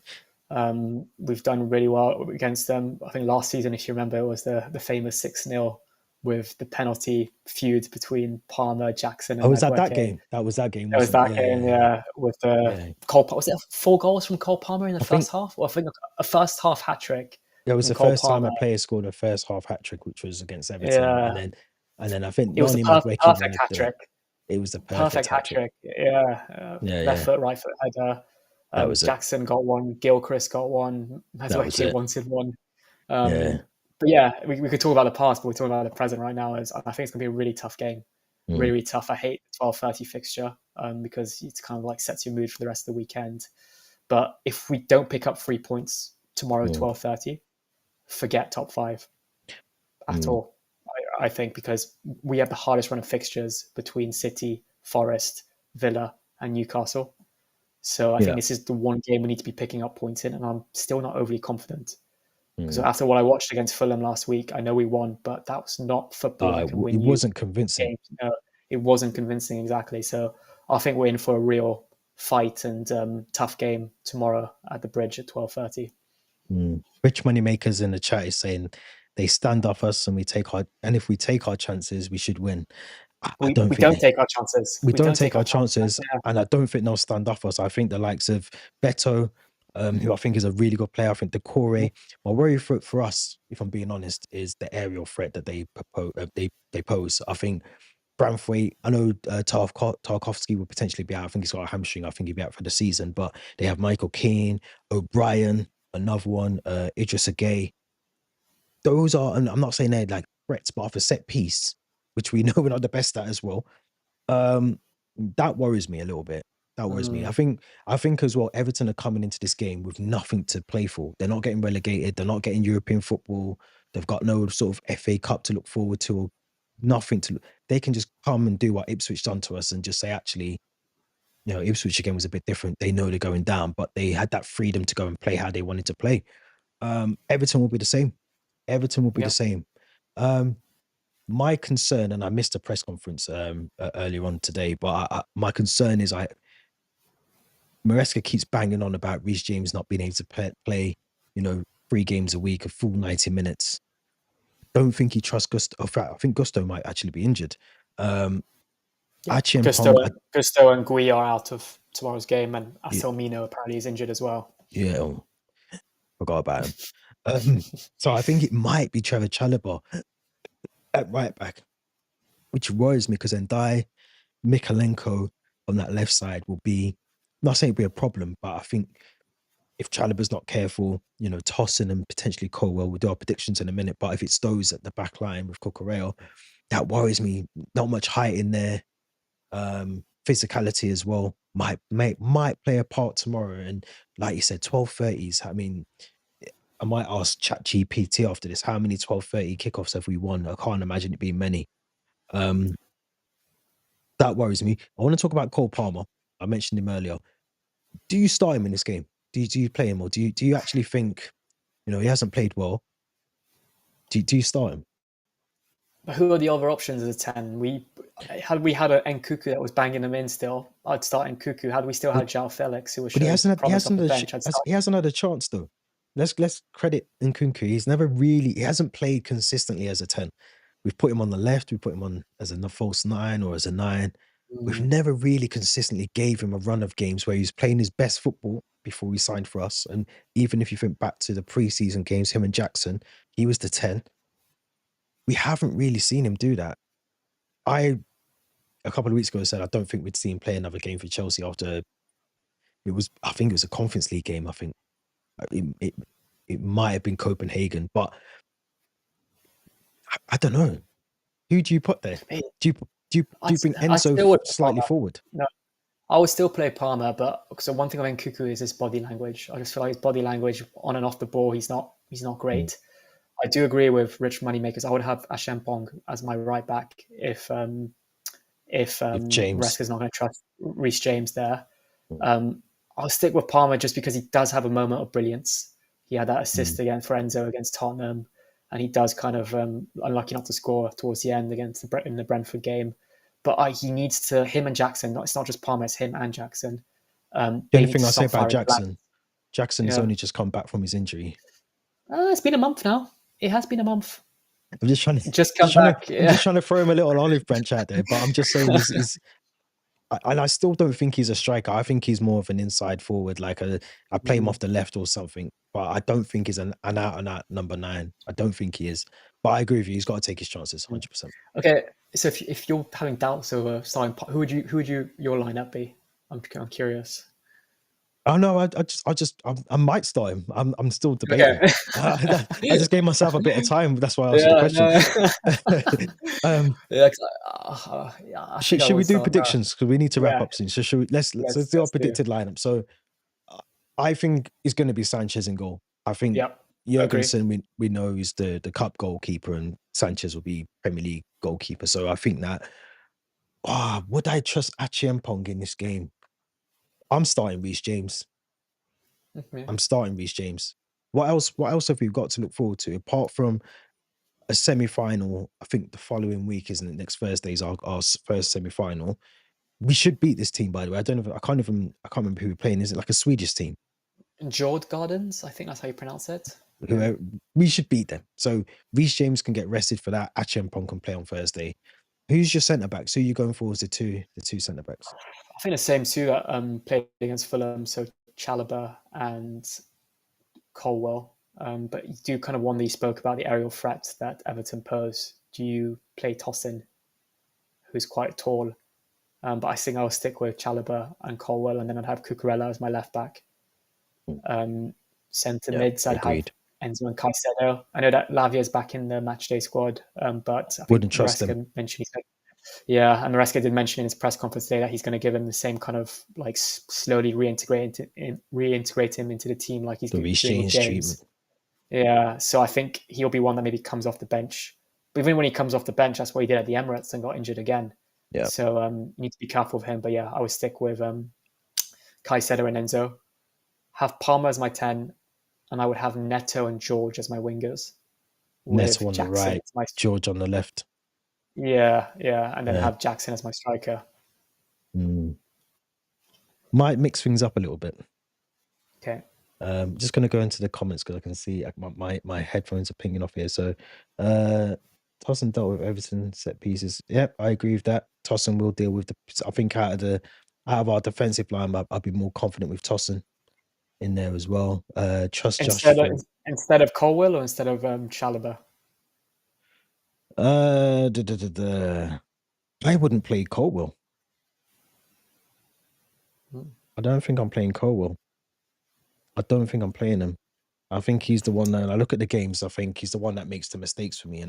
We've done really well against them. I think last season, if you remember, it was the famous 6-0 with the penalty feud between Palmer, Jackson, Oh, and was that Madueke. game? That was that game, It was wasn't it? that Yeah, game, yeah, yeah. yeah, with the Yeah. Cole. Was it 4 goals from Cole Palmer in the I think first half? Or I think a first half hat trick it was from the Cole first time Palmer. a player scored a first half hat trick, which was against Everton, Yeah, and then I think it was the Noni Madueke perfect wanted hat the. trick. It was the perfect Perfect hat hat trick. trick. Yeah, Yeah, left yeah. foot, right foot header. That was it. Jackson got one. Gilchrist got one. That was Madueke it. wanted one. Yeah. But yeah, we could talk about the past, but we're talking about the present right now. I think it's going to be a really tough game. Mm, Really, really tough. I hate the 12:30 fixture because it's kind of like sets your mood for the rest of the weekend. But if we don't pick up 3 points tomorrow, mm, 12:30, forget top 5 at mm. all. I think because we have the hardest run of fixtures between City, Forest, Villa, and Newcastle. So I think Yeah. this is the one game we need to be picking up points in, and I'm still not overly confident. Because Mm. after what I watched against Fulham last week, I know we won, but that was not football I can It win you wasn't convincing. games. No, it wasn't convincing exactly. So I think we're in for a real fight and tough game tomorrow at the Bridge at 12:30. Mm. Rich money makers in the chat is saying they stand off us and if we take our chances, we should win. I don't We think don't take our chances. we We don't don't take take our our chances. chances, and I don't think they'll stand off us. I think the likes of Beto, who I think is a really good player, I think Decore. Yeah. My worry for us, if I'm being honest, is the aerial threat that they pose. I think Branthwaite, I know Tarkovsky will potentially be out. I think he's got a hamstring. I think he'll be out for the season. But they have Michael Keane, O'Brien, another one, Idris Gay. Those are, and I'm not saying they're like threats, but off a set piece, which we know we're not the best at as well. Um, that worries me a little bit. That worries me. Mm, I think as well, Everton are coming into this game with nothing to play for. They're not getting relegated. They're not getting European football. They've got no sort of FA Cup to look forward to, or nothing to. They can just come and do what Ipswich done to us and just say, actually, Ipswich again was a bit different. They know they're going down, but they had that freedom to go and play how they wanted to play. Everton will be the same. Everton will be the yeah. same. Um, my concern, and I missed a press conference earlier on today, but my concern is Maresca keeps banging on about Reece James not being able to play, 3 games a week, a full 90 minutes. Don't think he trusts Gusto. In fact, I think Gusto might actually be injured. Yeah. Archie and Gusto, Pong, Gusto and Gui are out of tomorrow's game, and Asselmino apparently is injured as well. yeah, forgot about him. So I think it might be Trevor Chalobah at right back, which worries me because Ndai, Mikalenko on that left side will be, not saying it'll be a problem, but I think if Chalobah's not careful, tossing and potentially Colwell, we'll do our predictions in a minute, but if it's those at the back line with Cucurella, that worries me. Not much height in there. Physicality as well might play a part tomorrow. And like you said, 12:30s. I mean, I might ask ChatGPT after this, how many 12:30 kickoffs have we won? I can't imagine it being many. That worries me. I want to talk about Cole Palmer. I mentioned him earlier. Do you start him in this game? Do you play him, or do you actually think, he hasn't played well? Do you start him? But who are the other options as a 10? Had we had an Nkuku that was banging them in still, I'd start Nkuku. Had we still But had João Felix, who was but he showing hasn't had, promise off the bench, I'd start. he hasn't had a chance though. Let's credit Nkunku. He hasn't played consistently as a 10. We've put him on the left, we put him on as a false 9 or as a 9. We've Mm, never really consistently gave him a run of games where he's playing his best football before he signed for us. And even if you think back to the preseason games, him and Jackson, he was the 10. We haven't really seen him do that. A couple of weeks ago said I don't think we'd see him play another game for Chelsea after I think it was a Conference League game. I think it might have been Copenhagen, but I don't know. Who do you put there? me, Do you bring I Enzo still would play slightly Palmer. forward? No, I would still play Palmer, but so one thing about Nkuku is his body language. I just feel like his body language on and off the ball, he's not Mm. great. I do agree with Rich Moneymakers. I would have Ashampong as my right back if If James, Maresca's not going to trust Reece James there. mm, I'll stick with Palmer just because he does have a moment of brilliance. He had that assist mm. against for Enzo against Tottenham, and he does kind of unlucky not to score towards the end against in the Brentford game. But he needs to, him and Jackson. It's not just Palmer; it's him and Jackson. The They only need to thing I say stop about firing blanks. Jackson has Yeah, only just come back from his injury. it's been a month now. It has been a month. I'm just trying to, Just come back. I'm Yeah. just trying to throw him a little olive branch out there, but I'm just saying and I still don't think he's a striker. I think he's more of an inside forward, I play him off the left or something. But I don't think he's an out and out number 9. I don't think he is. But I agree with you. He's got to take his chances, 100%. Okay, so if you're having doubts over starting, who would your lineup be? I'm curious. Oh no, I might start him. I'm still debating. Okay. I just gave myself a bit of time. That's why I asked you the Yeah, question. no. um, Yeah, yeah, I think I should we would do start. No. predictions? Because we need to wrap Yeah, up soon. So should we, let's do our let's do. predicted lineup. So uh, I think it's going to be Sanchez in goal. I think Yeah, agree. Jurgensen we know is the cup goalkeeper, and Sanchez will be Premier League goalkeeper. So I think that. Would I trust Achiampong in this game? I'm starting Reece James. Okay. I'm starting Reece James. What else? What else have we got to look forward to apart from a semi-final? I think the following week, isn't it? Next Thursday is our first semi-final. We should beat this team, by the way. I don't know. I can't remember who we're playing. Is it like a Swedish team? Jord Gardens, I think that's how you pronounce it. Yeah. Who we should beat them. So Reece James can get rested for that. Achampong can play on Thursday. Who's your centre backs? Who are you going for as the two centre backs? I think the same two that played against Fulham, so Chalobah and Colwell. But you do kind of one that you spoke about the aerial threat that Everton pose. Do you play Tosin, who's quite tall? But I think I'll stick with Chalobah and Colwell, and then I'd have Cucurella as my left back. Centre Yeah, mids, I'd have agreed. Enzo and Caicedo. I know that Lavia's back in the matchday squad, but I think Wouldn't trust them. Maresca mentioned yeah, and Maresca did mention in his press conference today that he's going to give him the same kind of like slowly reintegrate him into the team like he's The doing Reece with James treatment. James. Yeah, so I think he'll be one that maybe comes off the bench. But even when he comes off the bench, that's what he did at the Emirates and got injured again. Yeah, So you need to be careful with him. But yeah, I would stick with Caicedo and Enzo. Have Palmer as my 10, and I would have Neto and George as my wingers, Neto with on the Jackson right, as my George on the left. yeah, and then Yeah, have Jackson as my striker. might mix things up a little bit. Okay. Just gonna go into the comments because I can see my headphones are pinging off here. So, Tosin dealt with Everton set pieces. Yep, I agree with that. Tosin will deal with the. I think out of our defensive line, I'd be more confident with Tosin in there as well. Trust Josh for. Instead of Colwell or instead of Chalobah? Da, da, da, da. I wouldn't play Colwell. I don't think I'm playing Colwell. I don't think I'm playing him. I think he's the one that I look at the games. I think he's the one that makes the mistakes for me.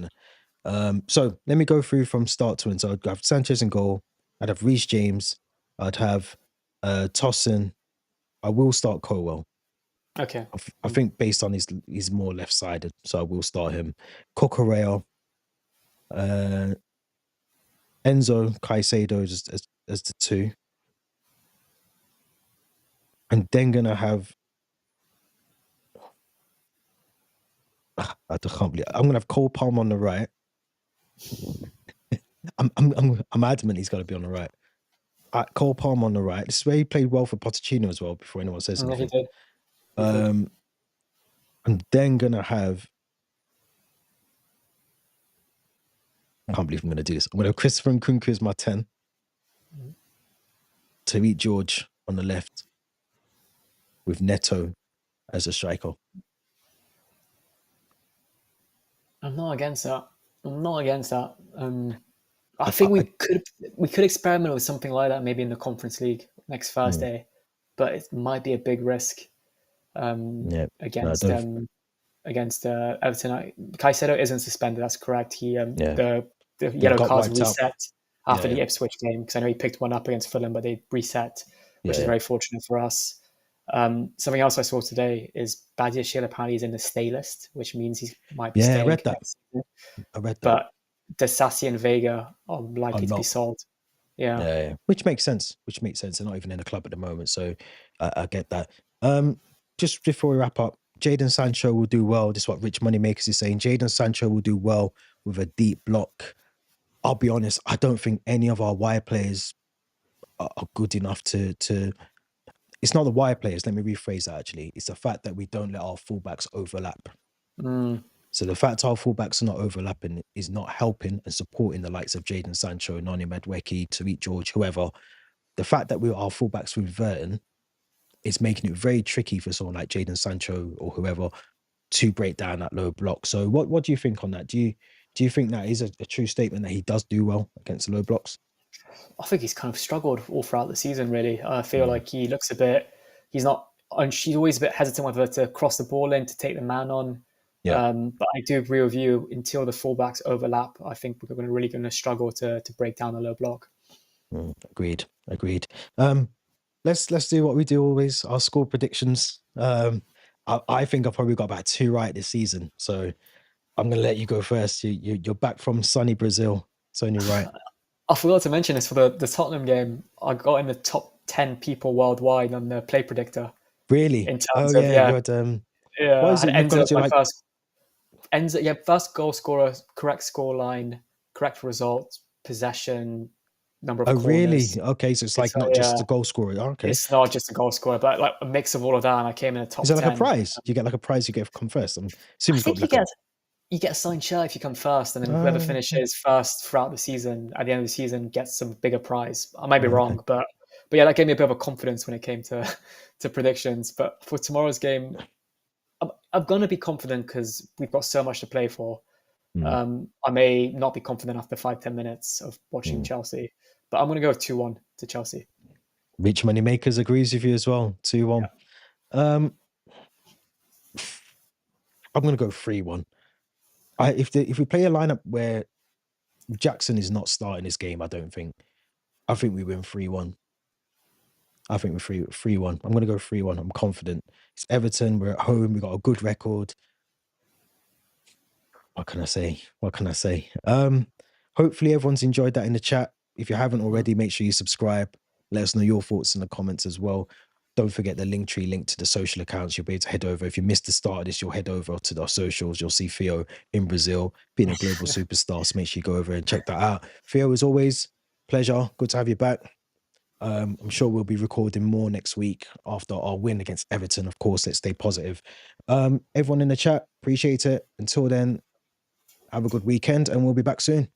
And so let me go through from start to end. So I'd have Sanchez in goal. I'd have Reece James. I'd have Tosin. I will start Colwell. Okay. I think based on he's more left sided, so I will start him. Cucurella, Enzo, Caicedo as the two. And then gonna have I can't believe I'm gonna have Cole Palmer on the right. I'm adamant he's got to be on the right. Cole Palmer on the right. This is where he played well for Pochettino as well. Before anyone says Yeah, he anything, did. He did. I'm then gonna have. I can't believe I'm gonna do this. I'm gonna have Christopher Nkunku as my 10. Tariq George on the left, with Neto as a striker. I'm not against that. I think we could experiment with something like that maybe in the Conference League next Thursday, but it might be a big risk Yeah, against Everton. Caicedo isn't suspended. That's correct. He the yellow got cards wiped out. reset after Yeah, the Ipswich game because I know he picked one up against Fulham, but they reset, which is very fortunate for us. Something else I saw today is Badiashile apparently is in the stay list, which means he might be staying. I read that. I read that. But Desassi and Vega are likely to be sold. Yeah, which makes sense. They're not even in the club at the moment, so I get that. Just before we wrap up, Jadon Sancho will do well. This is what Rich Moneymakers is saying. Jadon Sancho will do well with a deep block. I'll be honest, I don't think any of our wide players are good enough to. It's not the wide players. Let me rephrase that. Actually, it's the fact that we don't let our fullbacks overlap. So the fact our fullbacks are not overlapping is not helping and supporting the likes of Jadon Sancho, Nani Madueke, Tariq George, whoever. The fact that our fullbacks were inverting is making it very tricky for someone like Jadon Sancho or whoever to break down that low block. So what do you think on that? Do you think that is a true statement that he does do well against the low blocks? I think he's kind of struggled all throughout the season, really. I feel like he looks a bit, he's always a bit hesitant whether to cross the ball in, to take the man on. Yeah. But I do agree with you, until the fullbacks overlap, I think we're really going to struggle to break down the low block. Agreed. Let's do what we do always, our score predictions. I think I've probably got about 2 right this season. So I'm going to let you go first. You're back from sunny Brazil. It's only right. I forgot to mention this for the Tottenham game. I got in the top 10 people worldwide on the play predictor Really? in Oh terms of, yeah, you yeah, had what yeah, I is had it? You've got to Enzo, do my like first Enzo, yeah, first goal scorer, correct score line, correct result, possession, number of oh really? corners. Okay, so it's It's like not yeah, just the goal scorer. Oh, okay. it's not just a goal scorer, but like a mix of all of that. And I came in the Is top there like a 10. prize? You get like a prize you get come first. I'm I assuming it's got think like a you get a signed shirt if you come first, and then whoever okay. finishes first throughout the season at the end of the season gets some bigger prize. I might be Oh, okay. wrong, but yeah, that gave me a bit of a confidence when it came to to predictions. But for tomorrow's game, I'm going to be confident because we've got so much to play for. Mm, I may not be confident after 5-10 minutes of watching mm. Chelsea, but I'm going to go 2-1 to Chelsea. Rich Money Makers agrees with you as well. 2-1. Um, I'm gonna go 3-1. If we play a lineup where Jackson is not starting this game, I think we win 3-1. I think we're 3-1. I'm gonna go 3-1. I'm confident. It's Everton, we're at home, we got a good record. What can I say? What can I say? Hopefully everyone's enjoyed that in the chat. If you haven't already, make sure you subscribe. Let us know your thoughts in the comments as well. Don't forget the link tree link to the social accounts. You'll be able to head over. If you missed the start of this, you'll head over to our socials. You'll see Theo in Brazil being a global superstar. So make sure you go over and check that out. Theo, as always, pleasure. Good to have you back. I'm sure we'll be recording more next week after our win against Everton. Of course, let's stay positive. Everyone in the chat, appreciate it. Until then, have a good weekend and we'll be back soon.